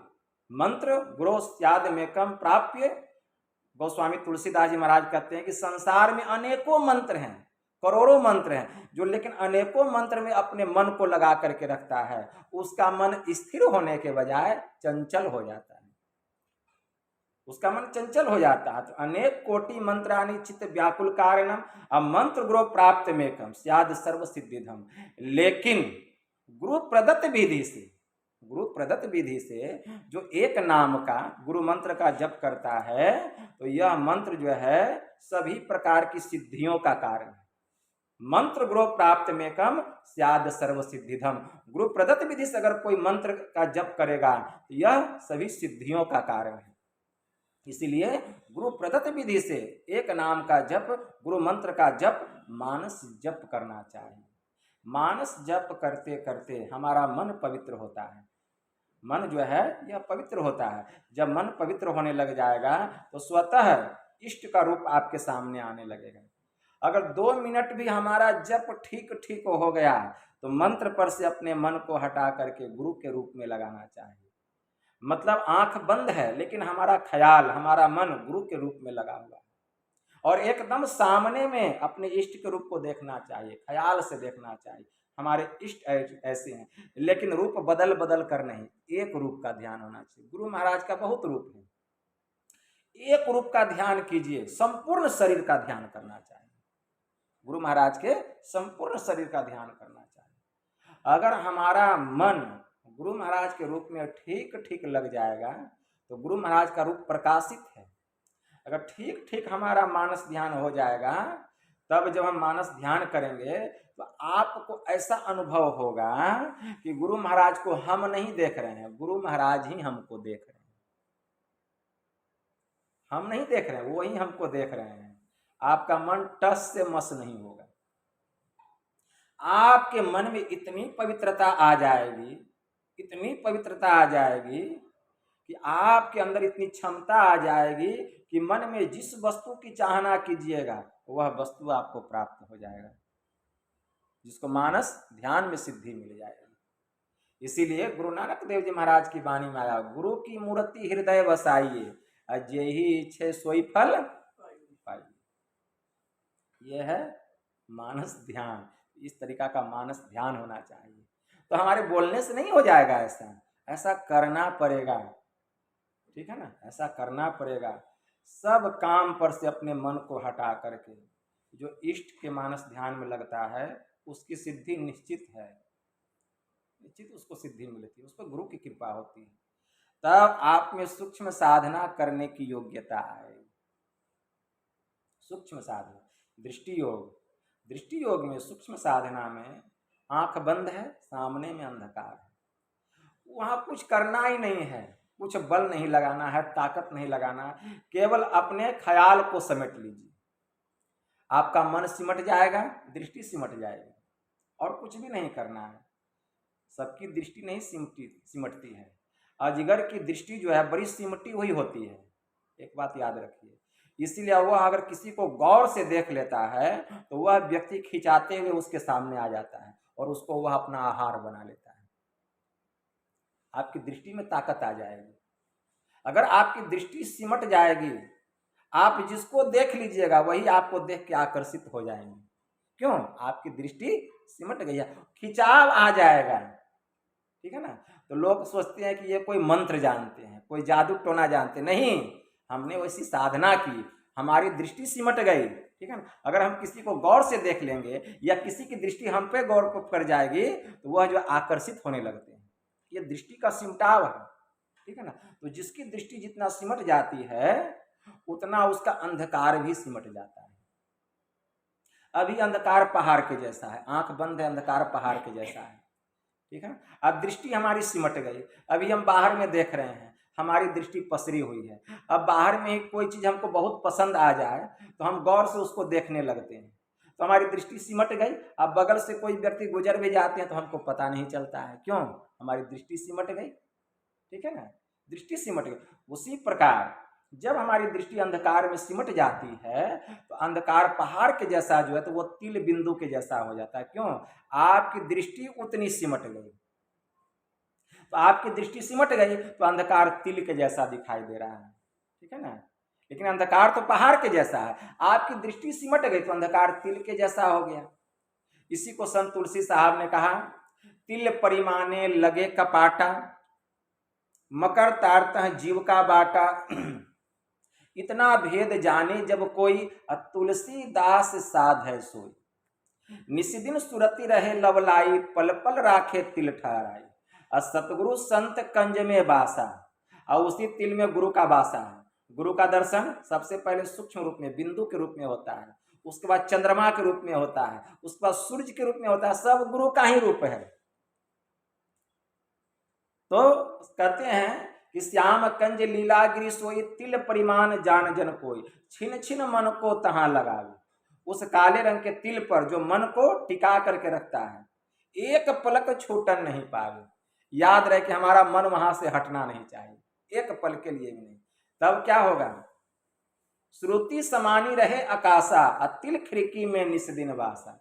मंत्र गुरो स्यादमेकम प्राप्य। गोस्वामी तुलसीदास जी महाराज कहते हैं कि संसार में अनेकों मंत्र हैं, करोड़ों मंत्र हैं, जो लेकिन अनेकों मंत्र में अपने मन को लगा करके रखता है, उसका मन स्थिर होने के बजाय चंचल हो जाता है, उसका मन चंचल हो जाता है। तो अनेक कोटि मंत्राणी चित्त व्याकुल कारणम अब मंत्र गुरु प्राप्त मेकम स्याद सर्व सिद्धिधम। लेकिन गुरु प्रदत्त विधि से, गुरु प्रदत्त विधि से जो एक नाम का गुरु मंत्र का जप करता है, तो यह मंत्र जो है सभी प्रकार की सिद्धियों का कारण है। मंत्र गुरु प्राप्त मेकम स्याद सर्व सिद्धिधम। गुरु प्रदत्त विधि से अगर कोई मंत्र का जप करेगा तो यह सभी सिद्धियों का कारण है। इसीलिए गुरु प्रदत्त विधि से एक नाम का जप, गुरु मंत्र का जप मानस जप करना चाहिए। मानस जप करते करते हमारा मन पवित्र होता है, मन जो है यह पवित्र होता है। जब मन पवित्र होने लग जाएगा तो स्वतः इष्ट का रूप आपके सामने आने लगेगा। अगर 2 मिनट भी हमारा जप ठीक ठीक हो गया तो मंत्र पर से अपने मन को हटा करके गुरु के रूप में लगाना चाहिए। मतलब आंख बंद है लेकिन हमारा ख्याल, हमारा मन गुरु के रूप में लगा हुआ है, और एकदम सामने में अपने इष्ट के रूप को देखना चाहिए, ख्याल से देखना चाहिए। हमारे इष्ट ऐसे हैं, लेकिन रूप बदल बदल कर नहीं, एक रूप का ध्यान होना चाहिए। गुरु महाराज का बहुत रूप है, एक रूप का ध्यान कीजिए, संपूर्ण शरीर का ध्यान करना चाहिए। गुरु महाराज के संपूर्ण शरीर का ध्यान करना चाहिए। अगर हमारा मन गुरु महाराज के रूप में ठीक ठीक लग जाएगा तो गुरु महाराज का रूप प्रकाशित है। अगर ठीक ठीक हमारा मानस ध्यान हो जाएगा, तब जब हम मानस ध्यान करेंगे तो आपको ऐसा अनुभव होगा कि गुरु महाराज को हम नहीं देख रहे हैं, गुरु महाराज ही हमको देख रहे हैं। हम नहीं देख रहे हैं, वो ही हमको देख रहे हैं। आपका मन टस से मस नहीं होगा। आपके मन में इतनी पवित्रता आ जाएगी, इतनी पवित्रता आ जाएगी कि आपके अंदर इतनी क्षमता आ जाएगी कि मन में जिस वस्तु की चाहना कीजिएगा वह वस्तु आपको प्राप्त हो जाएगा, जिसको मानस ध्यान में सिद्धि मिल जाएगी। इसीलिए गुरु नानक देव जी महाराज की वाणी में आया, गुरु की मूर्ति हृदय बसाइए, जेहि इच्छे सोई फल पाइए। यह है मानस ध्यान। इस तरीका का मानस ध्यान होना चाहिए। तो हमारे बोलने से नहीं हो जाएगा, ऐसा करना पड़ेगा, ठीक है ना, ऐसा करना पड़ेगा। सब काम पर से अपने मन को हटा करके जो इष्ट के मानस ध्यान में लगता है उसकी सिद्धि निश्चित है, निश्चित उसको सिद्धि मिलती है, उस पर गुरु की कृपा होती है। तब आप में सूक्ष्म साधना करने की योग्यता आएगी। सूक्ष्म साधना, दृष्टि योग, दृष्टि योग में सूक्ष्म साधना में आंख बंद है, सामने में अंधकार है, वहां कुछ करना ही नहीं है, कुछ बल नहीं लगाना है, ताकत नहीं लगाना है, केवल अपने ख्याल को समेट लीजिए। आपका मन सिमट जाएगा, दृष्टि सिमट जाएगी, और कुछ भी नहीं करना है। सबकी दृष्टि नहीं सिमटती है, अजगर की दृष्टि जो है बड़ी सिमटी हुई होती है, एक बात याद रखिए। इसीलिए वह अगर किसी को गौर से देख लेता है तो वह व्यक्ति खिंचाते हुए उसके सामने आ जाता है और उसको वह अपना आहार बना लेता है। आपकी दृष्टि में ताकत आ जाएगी। अगर आपकी दृष्टि सिमट जाएगी, आप जिसको देख लीजिएगा वही आपको देख के आकर्षित हो जाएंगे। क्यों? आपकी दृष्टि सिमट गई है, खिंचाव आ जाएगा, ठीक है ना। तो लोग सोचते हैं कि ये कोई मंत्र जानते हैं, कोई जादू टोना जानते, नहीं, हमने वैसी साधना की, हमारी दृष्टि सिमट गई, ठीक है ना। अगर हम किसी को गौर से देख लेंगे या किसी की दृष्टि हम पे गौर कर जाएगी तो वह जो आकर्षित होने लगते हैं। ये दृष्टि का सिमटाव है, ठीक है ना। तो जिसकी दृष्टि जितना सिमट जाती है उतना उसका अंधकार भी सिमट जाता है। अभी अंधकार पहाड़ के जैसा है, आंख बंद है, अंधकार पहाड़ के जैसा है, ठीक है। अब दृष्टि हमारी सिमट गई, अभी हम बाहर में देख रहे हैं, हमारी दृष्टि पसरी हुई है। अब बाहर में कोई चीज हमको बहुत पसंद आ जाए तो हम गौर से उसको देखने लगते हैं, तो हमारी दृष्टि सिमट गई। अब बगल से कोई व्यक्ति गुजर भी जाते हैं तो हमको पता नहीं चलता है, क्यों? हमारी दृष्टि सिमट गई, ठीक है ना, दृष्टि सिमट गई। उसी प्रकार जब हमारी दृष्टि अंधकार में सिमट जाती है तो अंधकार पहाड़ के जैसा जो है तो वो तिल बिंदु के जैसा हो जाता है। क्यों? आपकी दृष्टि उतनी सिमट गई, तो आपकी दृष्टि सिमट गई तो अंधकार तिल के जैसा दिखाई दे रहा है, ठीक है ना। लेकिन अंधकार तो पहाड़ के जैसा है, आपकी दृष्टि सिमट गई तो अंधकार तिल के जैसा हो गया। इसी को संत तुलसी साहब ने कहा, तिल परिमाने लगे कपाटा, मकर तारतः जीव का बाटा। इतना भेद जाने जब कोई, तुलसीदास साध है सोई। निस्दिन सुरति रहे लवलाई, पल पल राखे तिल ठहराई। सतगुरु संत कंज में बासा, और उसी तिल में गुरु का बासा है। गुरु का दर्शन सबसे पहले सूक्ष्म रूप में बिंदु के रूप में होता है, उसके बाद चंद्रमा के रूप में होता है, उसके बाद सूर्य के रूप में होता है, सब गुरु का ही रूप है। तो कहते हैं कि श्याम कंज लीलागिरी सोई, तिल परिमाण जान जन कोई। छिन छिन मन को तहां लगावे, उस काले रंग के तिल पर जो मन को टिका करके रखता है, एक पलक छूटन नहीं पावे। याद रहे कि हमारा मन वहां से हटना नहीं चाहिए, एक पल के लिए भी नहीं। तब क्या होगा? श्रुति समानी रहे आकाशा, तिल खिड़की में निस्दिन वासा।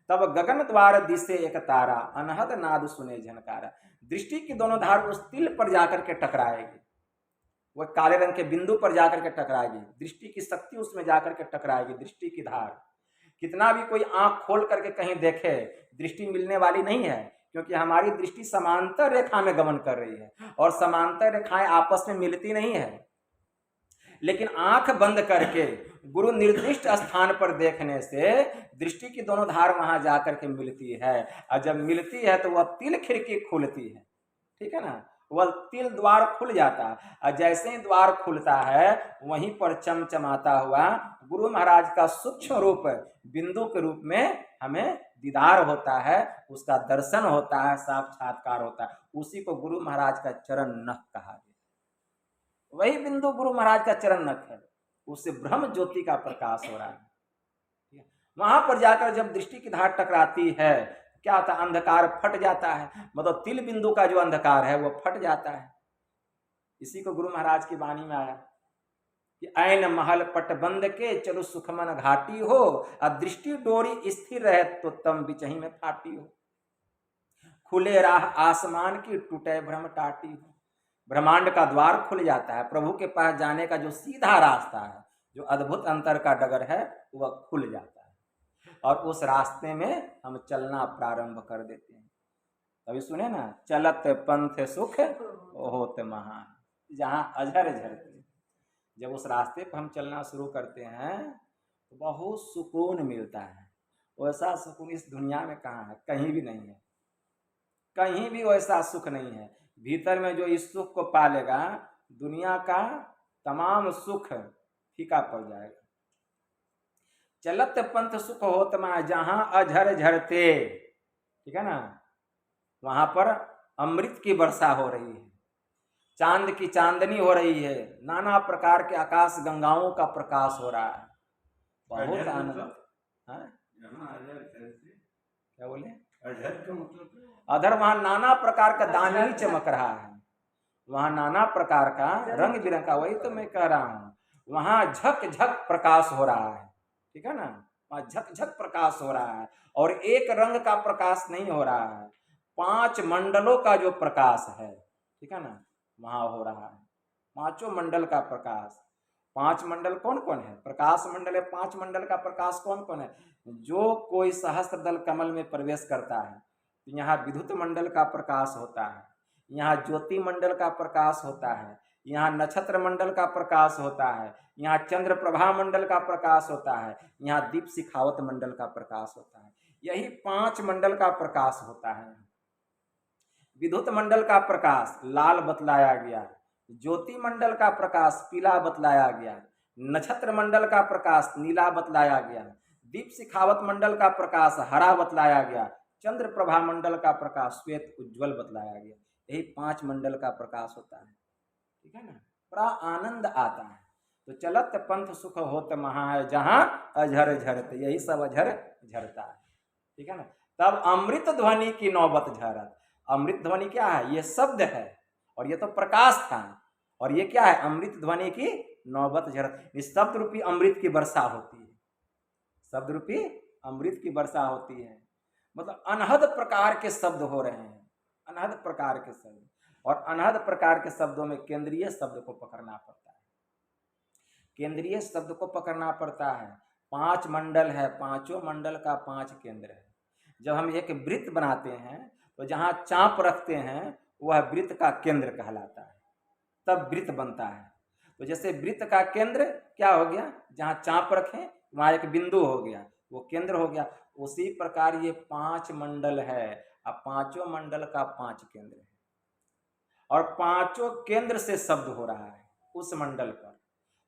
तब गगन द्वार दिसे एक तारा, अनहद नाद सुने झनकारा। दृष्टि की दोनों धार उस तिल पर जाकर के टकराएगी, वह काले रंग के बिंदु पर जाकर के टकराएगी। दृष्टि की शक्ति उसमें जाकर के टकराएगी, दृष्टि की धार। कितना भी कोई आंख खोल करके कहीं देखे, दृष्टि मिलने वाली नहीं है, क्योंकि हमारी दृष्टि समांतर रेखा में गमन कर रही है और समांतर रेखाएं आपस में मिलती नहीं है। लेकिन आंख बंद करके गुरु निर्दिष्ट स्थान पर देखने से दृष्टि की दोनों धार वहां जाकर के मिलती है, और जब मिलती है तो वह तिल खिड़की खुलती है, ठीक है ना। वह तिल द्वार खुल जाता है, और जैसे ही द्वार खुलता है वहीं पर चमचमाता हुआ गुरु महाराज का सूक्ष्म रूप बिंदु के रूप में हमें दीदार होता है, उसका दर्शन होता है, साक्षात्कार होता है। उसी को गुरु महाराज का चरण नख कहा गया। वही बिंदु गुरु महाराज का चरण नख है, उससे ब्रह्म ज्योति का प्रकाश हो रहा है। वहां पर जाकर जब दृष्टि की धार टकराती है, क्या होता है? अंधकार फट जाता है, मतलब तिल बिंदु का जो अंधकार है वो फट जाता है। इसी को गुरु महाराज की वाणी में आया कि ऐन महल पट बंद के, चलो सुखमन घाटी हो, अब दृष्टि डोरी स्थिर रहे तो तम बिचही में फाटी हो। खुले राह आसमान की, टूटे भ्रम टाटी हो। ब्रह्मांड का द्वार खुल जाता है, प्रभु के पास जाने का जो सीधा रास्ता है, जो अद्भुत अंतर का डगर है, वह खुल जाता है और उस रास्ते में हम चलना प्रारंभ कर देते हैं। अभी सुने ना, चलत पंथ सुख होत महान, जहां अझर झरते। जब उस रास्ते पर हम चलना शुरू करते हैं तो बहुत सुकून मिलता है। वैसा सुकून इस दुनिया में कहाँ है? कहीं भी नहीं है, कहीं भी वैसा सुख नहीं है। भीतर में जो इस सुख को पालेगा, दुनिया का तमाम सुख फीका पड़ जाएगा। चलत पंथ सुख होत मा, जहां अझर झरते, ठीक है ना, वहां पर अमृत की वर्षा हो रही है, चांद की चांदनी हो रही है, नाना प्रकार के आकाश गंगाओं का प्रकाश हो रहा है, बहुत आनंद। क्या बोले? अधर वहां नाना प्रकार का दानी चमक रहा है, वहां नाना प्रकार का रंग बिरंग का, वही तो मैं कह रहा हूं, वहां झक झक प्रकाश हो रहा है, ठीक है ना, वहां झक झक प्रकाश हो रहा है। और एक रंग का प्रकाश नहीं हो रहा है, 5 मंडलों का जो प्रकाश है, ठीक है ना, वहां हो रहा है। 5 मंडल का प्रकाश। 5 मंडल कौन कौन है? प्रकाश मंडल है। 5 मंडल का प्रकाश कौन कौन है? जो कोई सहस्त्र दल कमल में प्रवेश करता है तो यहाँ विद्युत मंडल का प्रकाश होता है, यहाँ ज्योति मंडल का प्रकाश होता है, यहाँ नक्षत्र मंडल का प्रकाश होता है, यहाँ चंद्र प्रभा मंडल का प्रकाश होता है, यहाँ दीप शिखावत मंडल का प्रकाश होता है। यही 5 मंडल का प्रकाश होता है। विद्युत मंडल का प्रकाश लाल बतलाया गया, ज्योति मंडल का प्रकाश पीला बतलाया गया, नक्षत्र मंडल का प्रकाश नीला बतलाया गया, दीप शिखावत मंडल का प्रकाश हरा बतलाया गया, चंद्र प्रभा मंडल का प्रकाश श्वेत उज्ज्वल बतलाया गया। यही 5 मंडल का प्रकाश होता है। ठीक है ना, बड़ा आनंद आता है। तो चलत पंथ सुख होत महा है जहां अझर झरत, यही सब अझर झरता है। ठीक है ना, तब अमृत ध्वनि की नौबत झरत। अमृत ध्वनि क्या है? ये शब्द है और ये तो प्रकाश था, और ये क्या है? अमृत ध्वनि की नौबत झरत। इस शब्द रूपी अमृत की वर्षा होती है, शब्द रूपी अमृत की वर्षा होती है। मतलब अनहद प्रकार के शब्द हो रहे हैं, अनहद प्रकार के शब्द, और अनहद प्रकार के शब्दों में केंद्रीय शब्द को पकड़ना पड़ता है, केंद्रीय शब्द को पकड़ना पड़ता है। 5 मंडल है, 5 मंडल का 5 केंद्र है। जब हम एक वृत्त बनाते हैं तो जहाँ चाप रखते हैं वह वृत्त का केंद्र कहलाता है, तब वृत्त बनता है। तो जैसे वृत्त का केंद्र क्या हो गया? जहाँ चाप रखें वहाँ एक बिंदु हो गया, वो केंद्र हो गया। उसी प्रकार ये 5 मंडल है, अब 5 मंडल का 5 केंद्र है, और 5 केंद्र से शब्द हो रहा है उस मंडल पर।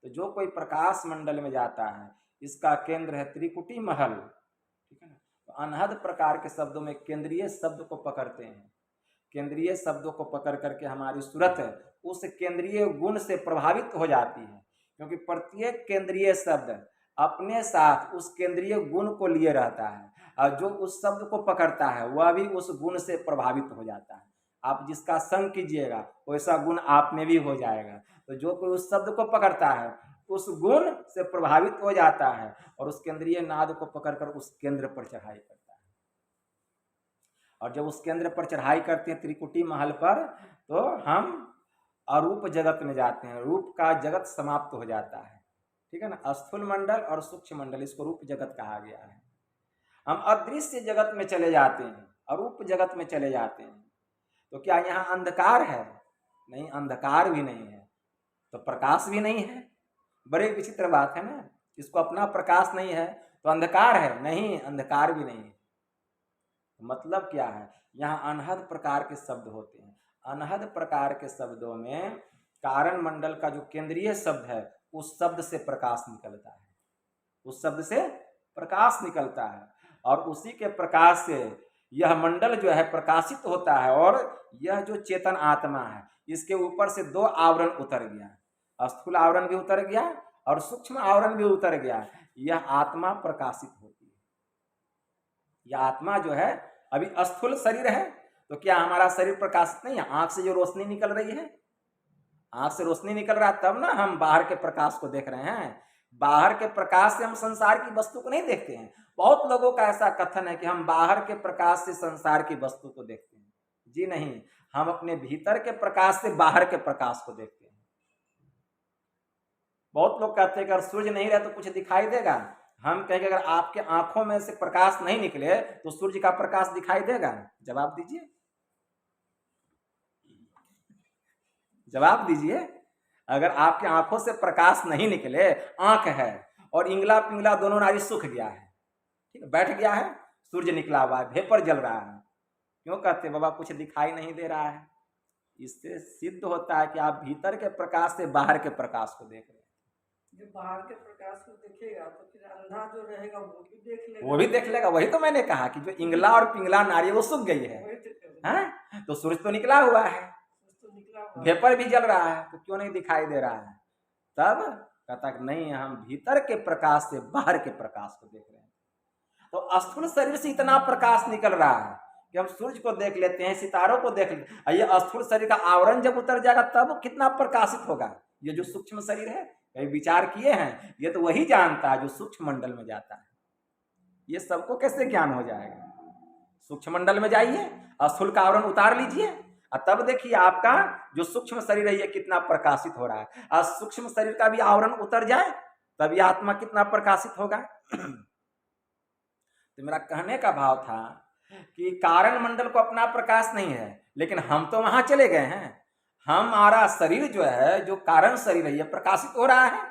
तो जो कोई प्रकाश मंडल में जाता है, इसका केंद्र है त्रिकुटी महल। ठीक है ना, तो अनहद प्रकार के शब्दों में केंद्रीय शब्द को पकड़ते हैं। केंद्रीय शब्दों को पकड़ करके हमारी सूरत उस केंद्रीय गुण से प्रभावित हो जाती है, क्योंकि प्रत्येक केंद्रीय शब्द अपने साथ उस केंद्रीय गुण को लिए रहता है, और जो उस शब्द को पकड़ता है वह भी उस गुण से प्रभावित हो जाता है। आप जिसका संग कीजिएगा वैसा गुण आप में भी हो जाएगा। तो जो कोई उस शब्द को पकड़ता है उस गुण से प्रभावित हो जाता है, और उस केंद्रीय नाद को पकड़कर उस केंद्र पर चढ़ाई करता है। और जब उस केंद्र पर चढ़ाई करते हैं त्रिकुटी महल पर, तो हम अरूप जगत में जाते हैं, रूप का जगत समाप्त हो जाता है। ठीक है ना, स्थूल मंडल और सूक्ष्म मंडल, इसको रूप जगत कहा गया है। हम अदृश्य जगत में चले जाते हैं, अरूप जगत में चले जाते हैं। तो क्या यहाँ अंधकार है? नहीं, अंधकार भी नहीं है, तो प्रकाश भी नहीं है। बड़े विचित्र बात है ना, इसको अपना प्रकाश नहीं है तो अंधकार है? नहीं, अंधकार भी नहीं है। मतलब क्या है? यहाँ अनहद प्रकार के शब्द होते हैं। अनहद प्रकार के शब्दों में कारण मंडल का जो केंद्रीय शब्द है उस शब्द से प्रकाश निकलता है, उस शब्द से प्रकाश निकलता है, और उसी के प्रकाश से यह मंडल जो है प्रकाशित होता है। और यह जो चेतन आत्मा है, इसके ऊपर से 2 आवरण उतर गया, स्थूल आवरण भी उतर गया और सूक्ष्म आवरण भी उतर गया। यह आत्मा प्रकाशित होती है। यह आत्मा जो है, अभी स्थूल शरीर है तो क्या हमारा शरीर प्रकाशित नहीं है? आंख से जो रोशनी निकल रही है, आंख से रोशनी निकल रहा है, तब ना हम बाहर के प्रकाश को देख रहे हैं। बाहर के प्रकाश से हम संसार की वस्तु को नहीं देखते हैं। बहुत लोगों का ऐसा कथन है कि हम बाहर के प्रकाश से संसार की वस्तु को देखते हैं। जी नहीं, हम अपने भीतर के प्रकाश से बाहर के प्रकाश को देखते हैं। बहुत लोग कहते हैं कि अगर सूर्य नहीं रहे तो कुछ दिखाई देगा। हम कहेंगे अगर आपके आंखों में से प्रकाश नहीं निकले तो सूर्य का प्रकाश दिखाई देगा? जवाब दीजिए, जवाब दीजिए। अगर आपके आंखों से प्रकाश नहीं निकले, आंख है और इंगला पिंगला दोनों नारी सूख गया है, ठीक है, बैठ गया है, सूर्य निकला हुआ है, भेपर जल रहा है, क्यों कहते बाबा कुछ दिखाई नहीं दे रहा है? इससे सिद्ध होता है कि आप भीतर के प्रकाश से बाहर के प्रकाश को देख रहे हैं। जो बाहर के प्रकाश को देखेगा तो फिर अंधा जो रहेगा वो भी देख लेगा, वो भी देख लेगा। वही तो मैंने कहा कि जो इंगला और पिंगला नारी वो सूख गई है, हैं? तो सूरज तो निकला हुआ है, भेपर भी जल रहा है, तो क्यों नहीं दिखाई दे रहा है? तब कहता नहीं, हम भीतर के प्रकाश से बाहर के प्रकाश को देख रहे हैं। तो स्थूल शरीर से इतना प्रकाश निकल रहा है कि हम सूर्य को देख लेते हैं, सितारों को देख लेते हैं। ये स्थूल शरीर का आवरण जब उतर जाएगा तब कितना प्रकाशित होगा। ये जो सूक्ष्म शरीर है, कई विचार किए हैं, ये तो वही जानता है जो सूक्ष्म मंडल में जाता है। ये सबको कैसे ज्ञान हो जाएगा? सूक्ष्म मंडल में जाइए, स्थूल का आवरण उतार लीजिए, और तब देखिए आपका जो सूक्ष्म शरीर है ये कितना प्रकाशित हो रहा है। और सूक्ष्म शरीर का भी आवरण उतर जाए तब ये आत्मा कितना प्रकाशित होगा। तो मेरा कहने का भाव था कि कारण मंडल को अपना प्रकाश नहीं है, लेकिन हम तो वहां चले गए हैं। हमारा शरीर जो है, जो कारण शरीर है, ये प्रकाशित हो रहा है,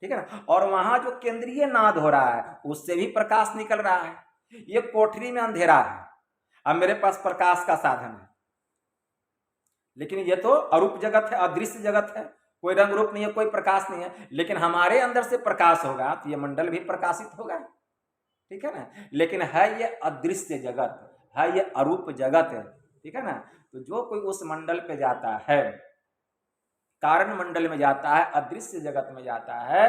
ठीक है ना। और वहां जो केंद्रीय नाद हो रहा है उससे भी प्रकाश निकल रहा है। ये कोठरी में अंधेरा है, अब मेरे पास प्रकाश का साधन है, लेकिन ये तो अरूप जगत है, अदृश्य जगत है, कोई रंग रूप नहीं है, कोई प्रकाश नहीं है। लेकिन हमारे अंदर से प्रकाश होगा तो ये मंडल भी प्रकाशित होगा, ठीक है ना। लेकिन है ये अदृश्य जगत, है ये अरूप जगत है, ठीक है ना। तो जो कोई उस मंडल पे जाता है, कारण मंडल में जाता है, अदृश्य जगत में जाता है,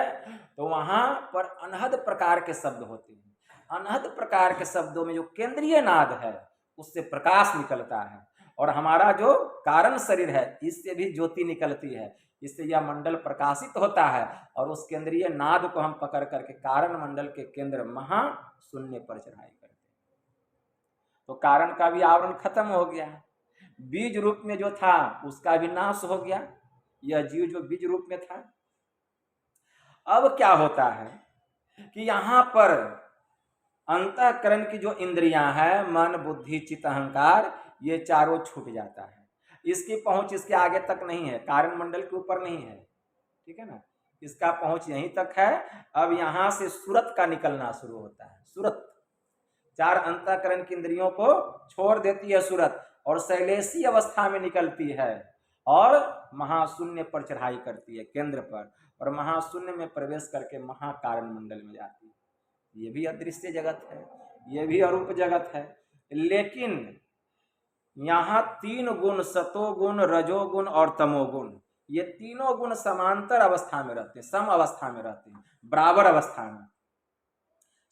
तो वहां पर अनहद प्रकार के शब्द होते हैं। अनहद प्रकार के शब्दों में जो केंद्रीय नाद है उससे प्रकाश निकलता है, और हमारा जो कारण शरीर है इससे भी ज्योति निकलती है, इससे यह मंडल प्रकाशित होता है। और उस केंद्रीय नाद को हम पकड़ करके कारण मंडल के केंद्र महाशून्य पर चढ़ाई करते हैं, तो कारण का भी आवरण खत्म हो गया, बीज रूप में जो था उसका भी नाश हो गया, यह जीव जो बीज रूप में था। अब क्या होता है कि यहां पर अंतःकरण की जो इंद्रियां हैं, मन बुद्धि चित्त अहंकार, ये चारों छूट जाता है। इसकी पहुंच इसके आगे तक नहीं है, कारण मंडल के ऊपर नहीं है, ठीक है ना। इसका पहुंच यहीं तक है। अब यहां से सूरत का निकलना शुरू होता है। सूरत चार अंतःकरण की इंद्रियों को छोड़ देती है सूरत, और शैलेशी अवस्था में निकलती है और महाशून्य पर चढ़ाई करती है केंद्र पर, और महाशून्य में प्रवेश करके महाकारण मंडल में जाती है। ये भी अदृश्य जगत है, ये भी अरूप जगत है। लेकिन यहाँ तीन गुण, सतोगुण रजोगुण और तमोगुण, ये तीनों गुण समांतर अवस्था में रहते हैं, सम अवस्था में रहते हैं, बराबर अवस्था में।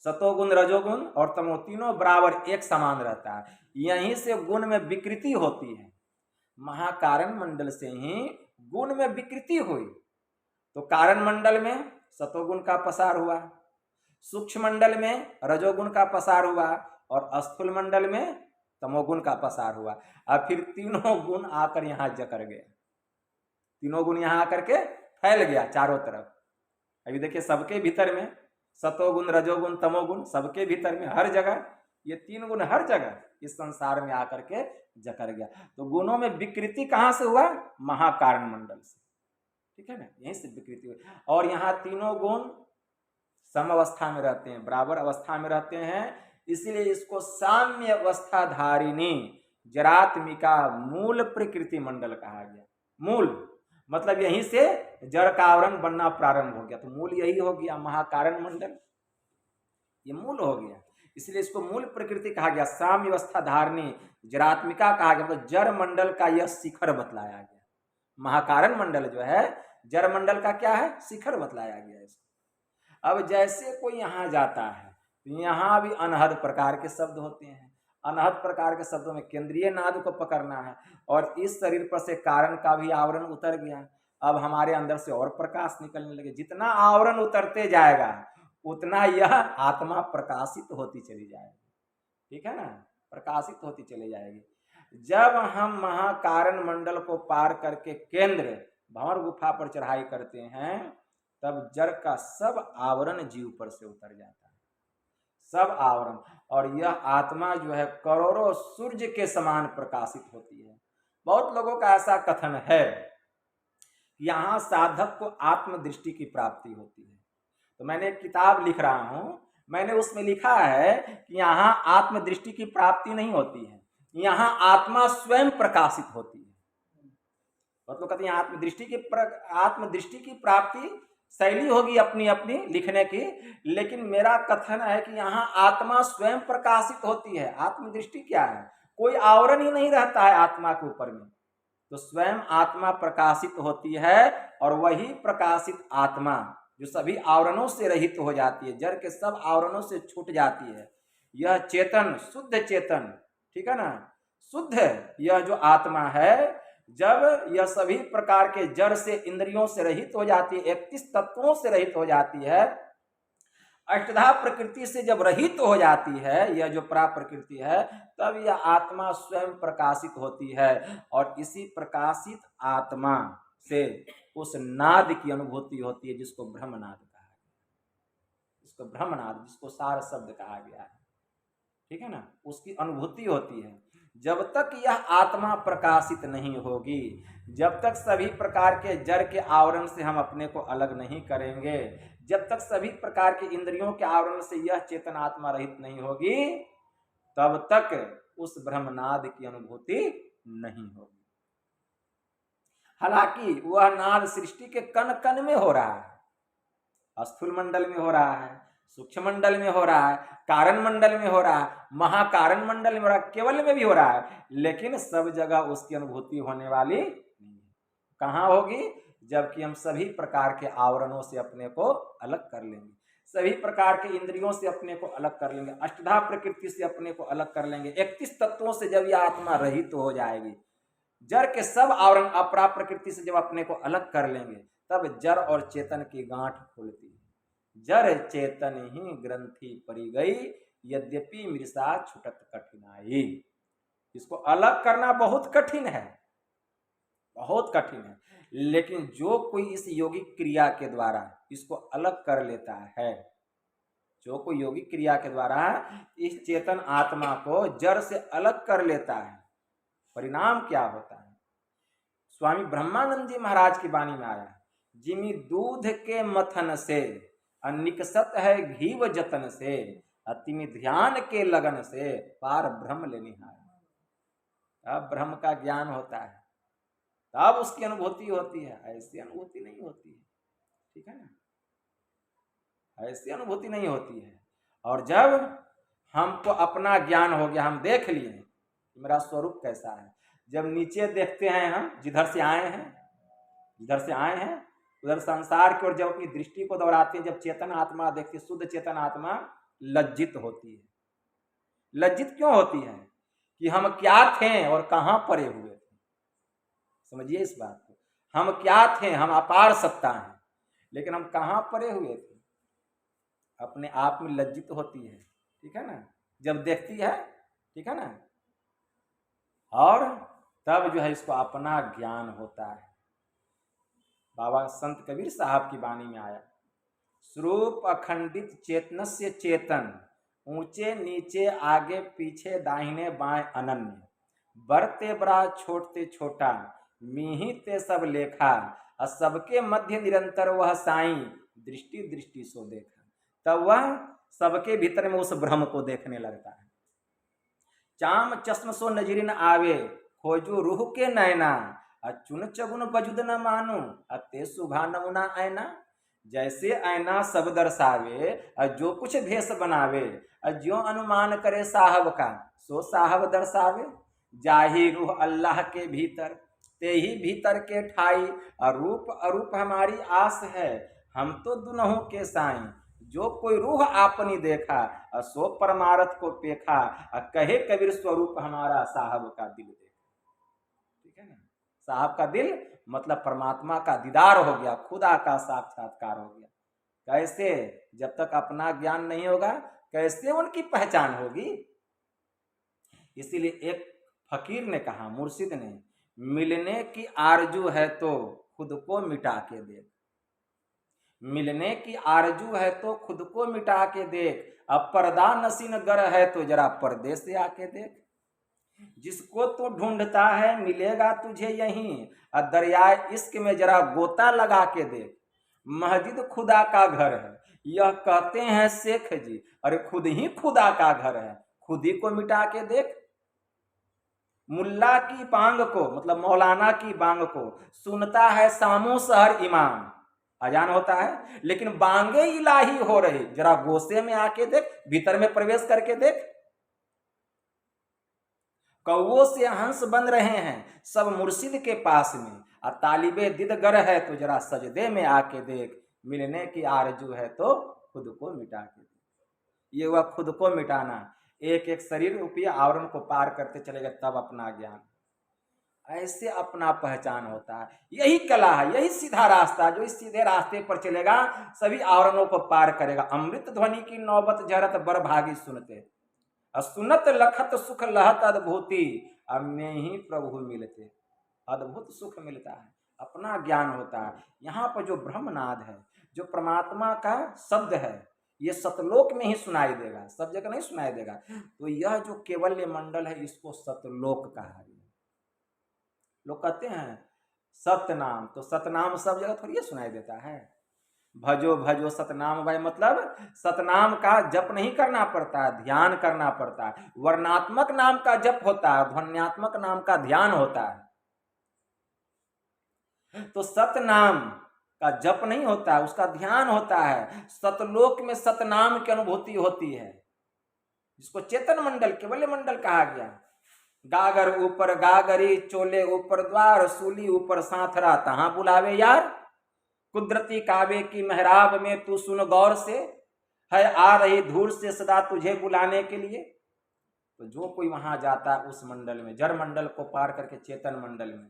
सतोगुण रजोगुण और तमो तीनों बराबर एक समान रहता है। यहीं से गुण में विकृति होती है, महाकारण मंडल से ही गुण में विकृति हुई। तो कारण मंडल में सतोगुण का पसार हुआ, सूक्ष्म मंडल में रजोगुण का पसार हुआ, और स्थूल मंडल में तमोगुण का पसार हुआ। अब फिर तीनों गुण आकर यहाँ जकड़ गए, तीनों गुण यहाँ आकर के फैल गया चारों तरफ। अभी देखिए सबके भीतर में सतोगुण रजोगुण तमोगुण, सबके भीतर में हर जगह ये तीन गुण हर जगह इस संसार में आकर के जकड़ गया। तो गुणों में विकृति कहाँ से हुआ? महाकारण मंडल से, ठीक है ना, यहीं से विकृति हुई। और यहाँ तीनों गुण सम अवस्था में रहते हैं, बराबर अवस्था में रहते हैं, इसीलिए इसको साम्य अवस्था धारिणी जरात्मिका मूल प्रकृति मंडल कहा गया। मूल मतलब यहीं से जड़ का आवरण बनना प्रारंभ हो गया, तो मूल यही हो गया, महाकारण मंडल ये मूल हो गया, इसलिए इसको मूल प्रकृति कहा गया। साम्य अवस्था धारणी जरात्मिका कहा गया, मतलब जड़ मंडल का यह शिखर बतलाया गया। महाकारण मंडल जो है जड़ मंडल का क्या है? शिखर बतलाया गया इसको। अब जैसे कोई यहाँ जाता है तो यहाँ भी अनहद प्रकार के शब्द होते हैं, अनहद प्रकार के शब्दों में केंद्रीय नाद को पकड़ना है, और इस शरीर पर से कारण का भी आवरण उतर गया। अब हमारे अंदर से और प्रकाश निकलने लगे, जितना आवरण उतरते जाएगा उतना यह आत्मा प्रकाशित होती चली जाएगी, ठीक है ना, प्रकाशित होती चली जाएगी। जब हम महाकारण मंडल को पार करके केंद्र भंवर गुफा पर चढ़ाई करते हैं तब जड़ का सब आवरण जीव पर से उतर जाता है, सब आवरण, और यह आत्मा जो है करोड़ों सूर्य के समान प्रकाशित होती है। बहुत लोगों का ऐसा कथन है कि यहाँ साधक को आत्मदृष्टि की प्राप्ति होती है। तो मैंने एक किताब लिख रहा हूँ, मैंने उसमें लिखा है कि यहाँ आत्मदृष्टि की प्राप्ति नहीं होती है, यहाँ आत्मा स्वयं प्रकाशित होती है। मतलब कहते हैं आत्मदृष्टि की प्राप्ति शैली होगी अपनी अपनी लिखने की, लेकिन मेरा कथन है कि यहाँ आत्मा स्वयं प्रकाशित होती है। आत्मदृष्टि क्या है? कोई आवरण ही नहीं रहता है आत्मा के ऊपर में, तो स्वयं आत्मा प्रकाशित होती है, और वही प्रकाशित आत्मा जो सभी आवरणों से रहित हो जाती है, जड़ के सब आवरणों से छूट जाती है, यह चेतन शुद्ध चेतन, ठीक है ना, शुद्ध यह जो आत्मा है, जब यह सभी प्रकार के जड़ से इंद्रियों से रहित हो जाती है, 31 तत्वों से रहित हो जाती है, अष्टधा प्रकृति से जब रहित हो जाती है, यह जो परा प्रकृति है, तब यह आत्मा स्वयं प्रकाशित होती है, और इसी प्रकाशित आत्मा से उस नाद की अनुभूति होती है जिसको ब्रह्मनाद कहा गया, इसको ब्रह्मनाद, जिसको सार शब्द कहा गया है, ठीक है ना, उसकी अनुभूति होती है। जब तक यह आत्मा प्रकाशित नहीं होगी, जब तक सभी प्रकार के जड़ के आवरण से हम अपने को अलग नहीं करेंगे, जब तक सभी प्रकार के इंद्रियों के आवरण से यह चेतन आत्मा रहित नहीं होगी, तब तक उस ब्रह्मनाद की अनुभूति नहीं होगी। हालांकि वह नाद सृष्टि के कण कण में हो रहा है, स्थूल मंडल में हो रहा है, सूक्ष्म मंडल में हो रहा है, कारण मंडल में हो रहा है, महाकारण मंडल में हो रहा है, केवल में भी हो रहा है, लेकिन सब जगह उसकी अनुभूति होने वाली नहीं। कहाँ होगी? जबकि हम सभी प्रकार के आवरणों से अपने को अलग कर लेंगे, सभी प्रकार के इंद्रियों से अपने को अलग कर लेंगे, अष्टधा प्रकृति से अपने को अलग कर लेंगे, 31 तत्वों से जब यह आत्मा रहित तो हो जाएगी, जड़ के सब आवरण अपरा प्रकृति से जब अपने को अलग कर लेंगे, तब जड़ और चेतन की गांठ खुलती है। जड़ चेतन ही ग्रंथि परी गई, यद्यपि मृषा छुटत कठिनाई। इसको अलग करना बहुत कठिन है, बहुत कठिन है, लेकिन जो कोई इस योगिक क्रिया के द्वारा इसको अलग कर लेता है, जो कोई योगिक क्रिया के द्वारा इस चेतन आत्मा को जड़ से अलग कर लेता है, परिणाम क्या होता है? स्वामी ब्रह्मानंद जी महाराज की वाणी में आया, जिमी दूध के मथन से निकसत है घीव जतन से, अतिमि ध्यान के लगन से पार ब्रह्म ले निहार। अब ब्रह्म का ज्ञान होता है, तब उसकी अनुभूति होती है, ऐसी अनुभूति नहीं होती है, ठीक है ना, ऐसी अनुभूति नहीं होती है। और जब हमको अपना ज्ञान हो गया, हम देख लिए मेरा स्वरूप कैसा है, जब नीचे देखते हैं हम, जिधर से आए हैं उधर संसार की ओर जब अपनी दृष्टि को दौड़ाते हैं, जब चेतन आत्मा देखती है, शुद्ध चेतन आत्मा लज्जित होती है। लज्जित क्यों होती है? कि हम क्या थे और कहाँ पड़े हुए थे। समझिए इस बात को, हम क्या थे, हम अपार सत्ता हैं, लेकिन हम कहाँ पड़े हुए थे, अपने आप में लज्जित होती है, ठीक है ना, जब देखती है, ठीक है ना, और तब जो है इसको अपना ज्ञान होता है। बाबा संत कबीर साहब की वाणी में आया, स्वरूप अखंडित चेतनस्य चेतन, ऊंचे नीचे आगे पीछे दाहिने बाएं अनन्य, बड़ते बड़ा छोटते छोटा, मीही ते सब लेखा, और सबके मध्य निरंतर वह साईं, दृष्टि दृष्टि सो देखा। तब वह सबके भीतर में उस ब्रह्म को देखने लगता है। चाम चश्म सो नजरिन आवे, खोजू रूह के नैना, अचुन चगुन बजुद न मानो, अते सुभा नमुना ऐना। जैसे ऐना सब दर्शावे, जो कुछ भेष बनावे, ज्यों अनुमान करे साहब का, सो साहब दर्शावे। जाही रूह अल्लाह के भीतर, ते ही भीतर के ठाई, अरूप अरूप हमारी आस है, हम तो दुनहों के साईं। जो कोई रूह आपनी देखा, सो परमारथ को पेखा, कहे कबीर स्वरूप हमारा साहब का दिल देखा। ठीक है ना, साहब का दिल मतलब परमात्मा का दीदार हो गया, खुदा का साक्षात्कार हो गया। कैसे? जब तक अपना ज्ञान नहीं होगा, कैसे उनकी पहचान होगी? इसीलिए एक फकीर ने कहा, मुर्शिद ने, मिलने की आरजू है तो खुद को मिटा के देख। मिलने की आरजू है तो खुद को मिटा के देख, अब पर्दा नसीन गर है तो जरा पर्दे से आके देख। जिसको तू ढूंढता है मिलेगा तुझे यहीं, दरियाए इश्क में जरा गोता लगा के देख। मस्जिद खुदा का घर है, यह कहते हैं शेख जी, अरे खुद ही खुदा का घर है, खुद ही को मिटा के देख। मुल्ला की बांग को, मतलब मौलाना की बांग को सुनता है सामो शहर इमाम, अजान होता है, लेकिन बांगे इलाही हो रही, जरा गोसे में आके देख, भीतर में प्रवेश करके देख। कौओं से हंस बन रहे हैं सब मुर्शिद के पास में, और तालिबे दिदगर है तो जरा सजदे में आके देख। मिलने की आरजू है तो खुद को मिटा के देख। ये हुआ खुद को मिटाना, एक एक शरीर रूपी आवरण को पार करते चलेगा, तब अपना ज्ञान। ऐसे अपना पहचान होता है। यही कला है, यही सीधा रास्ता, जो इस सीधे रास्ते पर चलेगा सभी आवरणों को पार करेगा। अमृत ध्वनि की नौबत जरत बर भागी सुनते, सुनत लखत सुख लहत अद्भुति, अब में ही प्रभु मिलते। अद्भुत सुख मिलता है, अपना ज्ञान होता है। यहाँ पर जो ब्रह्मनाद है, जो परमात्मा का शब्द है, ये सतलोक में ही सुनाई देगा, सब जगह नहीं सुनाई देगा। तो यह जो केवल्य मंडल है इसको सतलोक कहा गया। लोग कहते हैं सतनाम, तो सतनाम सब जगह थोड़ी सुनाई देता है। भजो भजो सतनाम भाई, मतलब सतनाम का जप नहीं करना पड़ता, ध्यान करना पड़ता है। वर्णात्मक नाम का जप होता है, ध्वन्यात्मक नाम का ध्यान होता है। तो सतनाम का जप नहीं होता है, उसका ध्यान होता है। सतलोक में सतनाम की अनुभूति होती है, जिसको चेतन मंडल केवल्य मंडल कहा गया। गागर ऊपर गागरी, चोले ऊपर द्वार, सूली ऊपर साथरा, तहां बुलावे यार। कुदरती काबे की मेहराब में तू सुन गौर से, है आ रही धूल से सदा तुझे बुलाने के लिए। तो जो कोई वहां जाता है उस मंडल में, जड़ मंडल को पार करके चेतन मंडल में,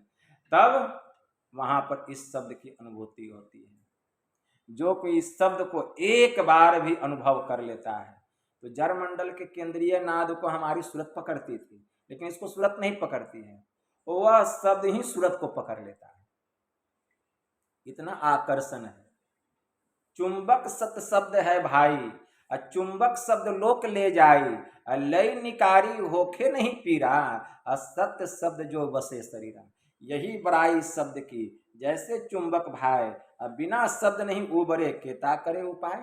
तब वहां पर इस शब्द की अनुभूति होती है। जो कोई इस शब्द को एक बार भी अनुभव कर लेता है, तो जड़ मंडल के केंद्रीय नाद को हमारी सूरत पकड़ती थी, लेकिन इसको सूरत नहीं पकड़ती है, वह शब्द ही सूरत को पकड़ लेता है। इतना आकर्षण है। चुंबक सत शब्द है भाई, चुंबक शब्द लोक ले जाई, लय निकारी होखे नहीं पीरा, असत्य शब्द जो बसे शरीरा। यही बड़ाई शब्द की, जैसे चुंबक भाई, बिना शब्द नहीं उबरे, केता करे उपाय।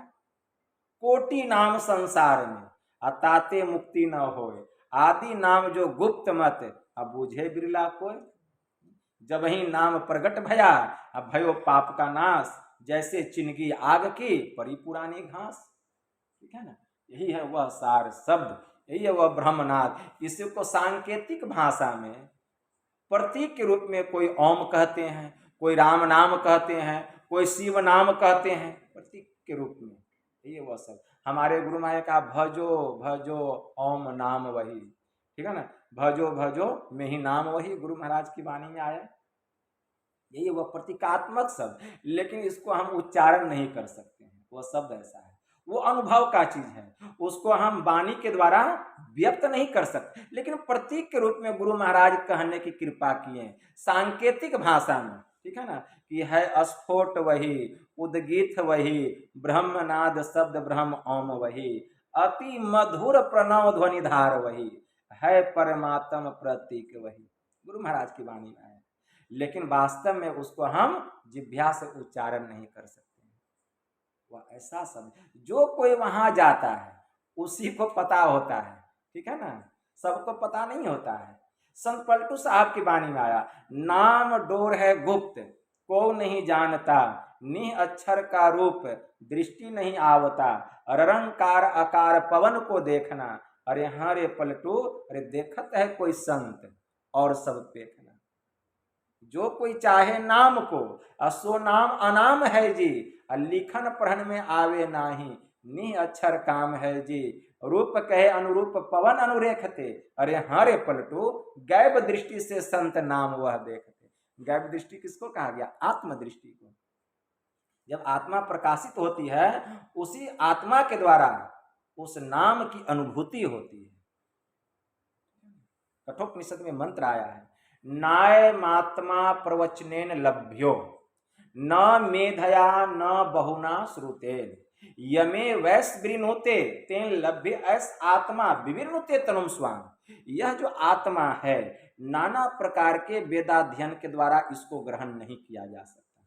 कोटि नाम संसार में, अताते मुक्ति न होए, आदि नाम जो गुप्त मत, अब बूझे बिरला कोई। जब ही नाम प्रगट भया, अब भयो पाप का नाश, जैसे चिनगी आग की परी पुरानी घास। ठीक है ना, यही है वह सार शब्द, यही है वह ब्रह्मनाद। इसी को सांकेतिक भाषा में प्रतीक के रूप में कोई ओम कहते हैं, कोई राम नाम कहते हैं, कोई शिव नाम कहते हैं, प्रतीक के रूप में। यही है वह शब्द। हमारे गुरु माया का भजो भजो ओम नाम वही, ठीक है ना, भजो भजो में ही नाम वही, गुरु महाराज की वाणी में आया। यही वह प्रतीकात्मक शब्द, लेकिन इसको हम उच्चारण नहीं कर सकते हैं। वह शब्द ऐसा है, वो अनुभव का चीज है, उसको हम वाणी के द्वारा व्यक्त नहीं कर सकते, लेकिन प्रतीक के रूप में गुरु महाराज कहने की कृपा किए सांकेतिक भाषा में। ठीक है ना, कि है स्फोट वही, उद्गीत वही, ब्रह्मनाद शब्द ब्रह्म ओम वही, अति मधुर प्रणव ध्वनि धार वही, है परमात्म प्रतीक वही। गुरु महाराज की वाणी में है, लेकिन वास्तव में उसको हम जिह्वा से उच्चारण नहीं कर सकते। वह ऐसा शब्द जो कोई वहां जाता है उसी को पता होता है। ठीक है ना, सबको पता नहीं होता है। संत पलटू साहब की वाणी में आया, नाम डोर है गुप्त को नहीं जानता, निह अक्षर का रूप दृष्टि नहीं आवता, ररंकार आकार पवन को देखना, अरे हाँ रे पलटू, अरे देखत है कोई संत और सब देखना। जो कोई चाहे नाम को, असो नाम अनाम है जी, लिखन पढ़न में आवे नाही, निह अक्षर काम है जी, रूप कहे अनुरूप पवन अनुरेखते, अरे हाँ रे पलटू, गैब दृष्टि से संत नाम वह देखते। गैब दृष्टि किसको कहा गया? आत्म दृष्टि को। जब आत्मा प्रकाशित होती है, उसी आत्मा के द्वारा उस नाम की अनुभूति होती है। कठोपनिषद में मंत्र आया है, नाय मात्मा प्रवचनेन लभ्यो, न मेधया न बहुना श्रुतेन, यमे वैस विनुते तेन लभ्य ऐस आत्मा विविनुते तनुम स्वाम। यह जो आत्मा है, नाना प्रकार के वेदाध्ययन के द्वारा इसको ग्रहण नहीं किया जा सकता।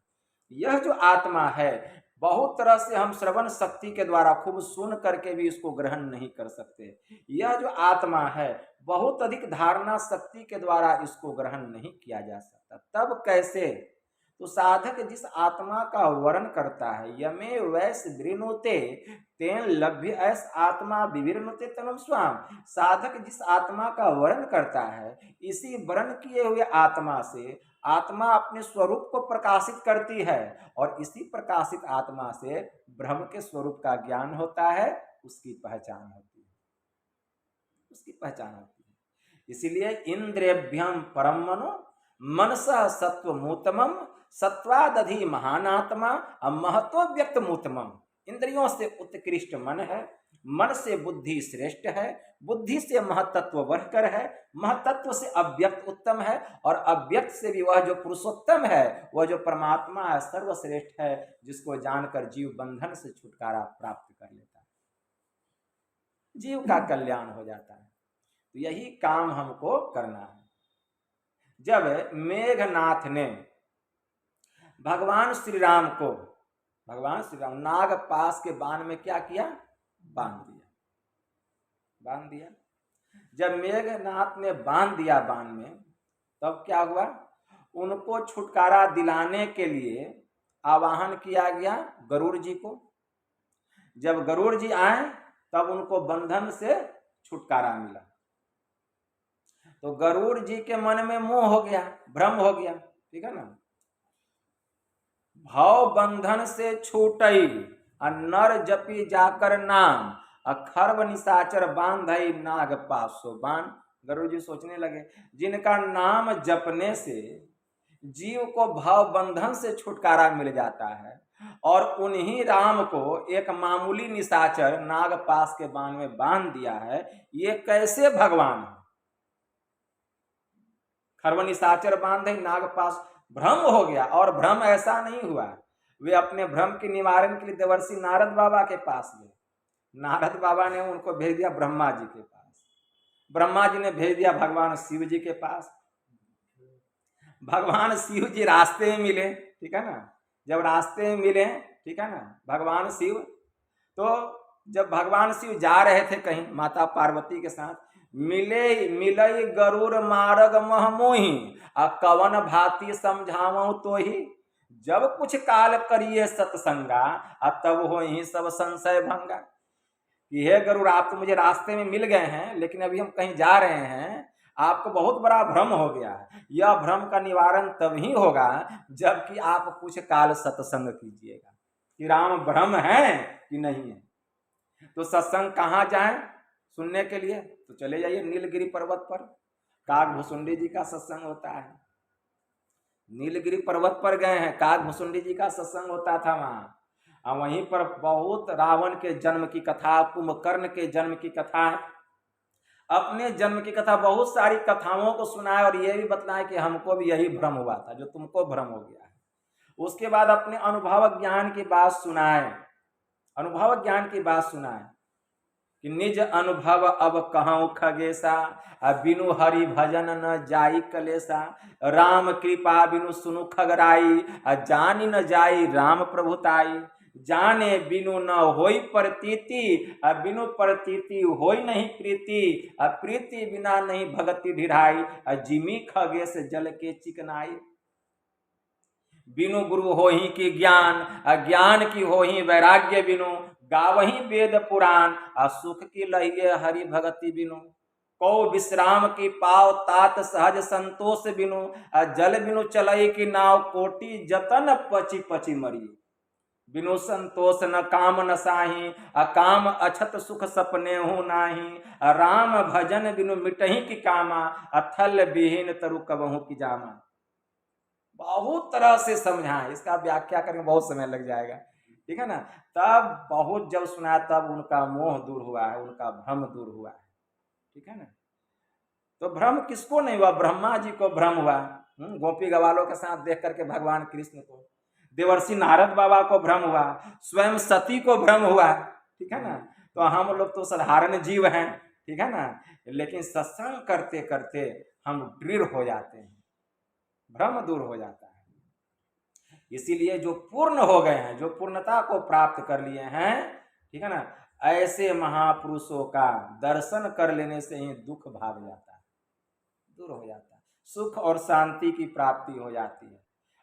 यह जो आत्मा है, बहुत तरह से हम श्रवण शक्ति के द्वारा खूब सुन करके भी इसको ग्रहण नहीं कर सकते। यह जो आत्मा है, बहुत अधिक धारणा शक्ति के द्वारा इसको ग्रहण नहीं किया जा सकता। तब कैसे? तो साधक जिस आत्मा का वर्ण करता है, यमे वैस वृणुते तेन लभ्य ऐस आत्मा विविर्नुते तनुम स्वाम। साधक जिस आत्मा का वर्ण करता है, इसी वर्ण किए हुए आत्मा से आत्मा अपने स्वरूप को प्रकाशित करती है, और इसी प्रकाशित आत्मा से ब्रह्म के स्वरूप का ज्ञान होता है, उसकी पहचान होती है, उसकी पहचान होती है। इसीलिए इंद्रियभ्यम परम मनो मनसा सत्वमूतमम, सत्वादधि महानात्मा महत्व व्यक्त मूतमम। इंद्रियों से उत्कृष्ट मन है, मन से बुद्धि श्रेष्ठ है, बुद्धि से महतत्व बढ़कर है, महतत्व से अव्यक्त उत्तम है, और अव्यक्त से भी वह जो पुरुषोत्तम है, वह जो परमात्मा है, सर्वश्रेष्ठ है, जिसको जानकर जीव बंधन से छुटकारा प्राप्त कर लेता है। जीव का कल्याण हो जाता है। तो यही काम हमको करना है। जब मेघनाथ ने भगवान श्री राम को, भगवान श्री राम नागपाश के बाण में क्या किया, बांध दिया, बांध दिया। जब मेघनाथ ने बांध दिया बाण में, तब क्या हुआ, उनको छुटकारा दिलाने के लिए आवाहन किया गया गरुड़ जी को। जब गरुड़ जी आए तब उनको बंधन से छुटकारा मिला। तो गरुड़ जी के मन में मोह हो गया, भ्रम हो गया, ठीक है ना। भव बंधन से छूटई नर जपी जाकर नाम, खर्व निशाचर बांधई नाग पासो बाण। गरुड़ जी सोचने लगे, जिनका नाम जपने से जीव को भाव बंधन से छुटकारा मिल जाता है, और उन्हीं राम को एक मामूली निशाचर नागपाश के बाण में बांध दिया है, ये कैसे भगवान है। खर्व निशाचर बांधे नागपाश, भ्रम हो गया। और भ्रम ऐसा नहीं हुआ, वे अपने भ्रम के निवारण के लिए देवर्षि नारद बाबा के पास गए। नारद बाबा ने उनको भेज दिया ब्रह्मा जी के पास, ब्रह्मा जी ने भेज दिया भगवान शिव जी के पास। भगवान शिव जी रास्ते में मिले, ठीक है ना। जब रास्ते में मिले, ठीक है ना, भगवान शिव, तो जब भगवान शिव जा रहे थे कहीं माता पार्वती के साथ, मिले मिलई गरुड़ मार्ग महमोही, कवन भांति समझावो तो ही, जब कुछ काल करिए सत्संगा, तब हो ही सब संशय भंगा। कि हे गरुड़, आप तो मुझे रास्ते में मिल गए हैं, लेकिन अभी हम कहीं जा रहे हैं, आपको बहुत बड़ा भ्रम हो गया है। यह भ्रम का निवारण तभी होगा जबकि आप कुछ काल सत्संग कीजिएगा कि राम ब्रह्म है कि नहीं है। तो सत्संग कहाँ जाएं सुनने के लिए, तो चले जाइए नीलगिरी पर्वत पर, काकभुसुंडी जी का सत्संग होता है। नीलगिरी पर्वत पर गए हैं, काकभुसुंडी जी का सत्संग होता था वहाँ। और वहीं पर बहुत रावण के जन्म की कथा, कुंभकर्ण के जन्म की कथा, अपने जन्म की कथा, बहुत सारी कथाओं को सुनाए और ये भी बताए कि हमको भी यही भ्रम हुआ था जो तुमको भ्रम हो गया है। उसके बाद अपने अनुभव ज्ञान की बात सुनाए, अनुभव ज्ञान की बात सुनाए कि निज अनुभव अब कहूँ खगेसा, बिनु हरि भजन न जाई कलेसा, राम कृपा बिनु सुनु खगराई, जानी न जाई राम प्रभुताई, जाने बिनु न होई प्रतीति, बिनु प्रतीति होई नहीं प्रीति, प्रीति बिना नहीं भगति ढिढ़ाई, जिमी खगेश जल के चिकनाई, बिनु गुरु होही की ज्ञान, ज्ञान की होही वैराग्य बिनु, गावही वेद पुराण, सुख की लहिए हरि भगति बिनु, को विश्राम की पाव तात सहज संतोष बिनु, जल बिनु चलई की नाव, कोटि जतन पची पची मरी, बिनु संतोष न काम न साही, अकाम अछत सुख सपने हो नाही, राम भजन बिनु मिटही की कामा, अथल विहीन तरु कबहू की जामा। बहुत तरह से समझाएं, इसका व्याख्या करने में बहुत समय लग जाएगा, ठीक है ना। तब बहुत जब सुना तब उनका मोह दूर हुआ है, उनका भ्रम दूर हुआ है, ठीक है ना। तो भ्रम किसको नहीं हुआ, ब्रह्मा जी को भ्रम हुआ, गोपी गवालों के साथ देख करके भगवान कृष्ण को, देवर्षि नारद बाबा को भ्रम हुआ, स्वयं सती को भ्रम हुआ, ठीक है ना। तो हम लोग तो साधारण जीव हैं, ठीक है ना, लेकिन सत्संग करते करते हम दृढ़ हो जाते हैं, भ्रम दूर हो जाता है। इसीलिए जो पूर्ण हो गए हैं, जो पूर्णता को प्राप्त कर लिए हैं, ठीक है ना, ऐसे महापुरुषों का दर्शन कर लेने से ही दुख भाग जाता है, दूर हो जाता है, सुख और शांति की प्राप्ति हो जाती है।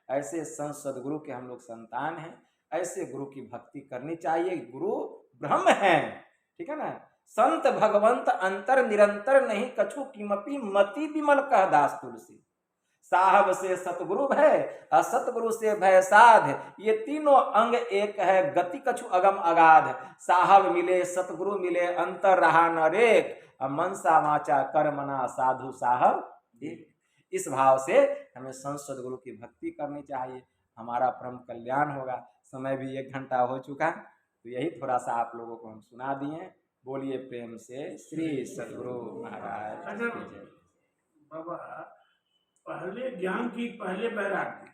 ऐसे संत सदगुरु के हम लोग संतान हैं, ऐसे गुरु की भक्ति करनी चाहिए। गुरु ब्रह्म है, ठीक है ना। संत भगवंत अंतर निरंतर नहीं कछु किमपि, मति विमल कह दास तुलसी, साहब से सतगुरु भय, असतगुरु से भय साध, ये तीनों अंग एक है, गति कछु अगम अगाध, साहब मिले सतगुरु मिले, अंतर रहा न रेख, मनसा वाचा कर्मना साधु साहब एक। इस भाव से हमें संत सदगुरु की भक्ति करनी चाहिए, हमारा परम कल्याण होगा। समय भी 1 घंटा हो चुका, तो यही थोड़ा सा आप लोगों को हम सुना दिए। बोलिए प्रेम से श्री सदगुरु महाराज। बाबा, पहले ज्ञान की पहले बैराग्य,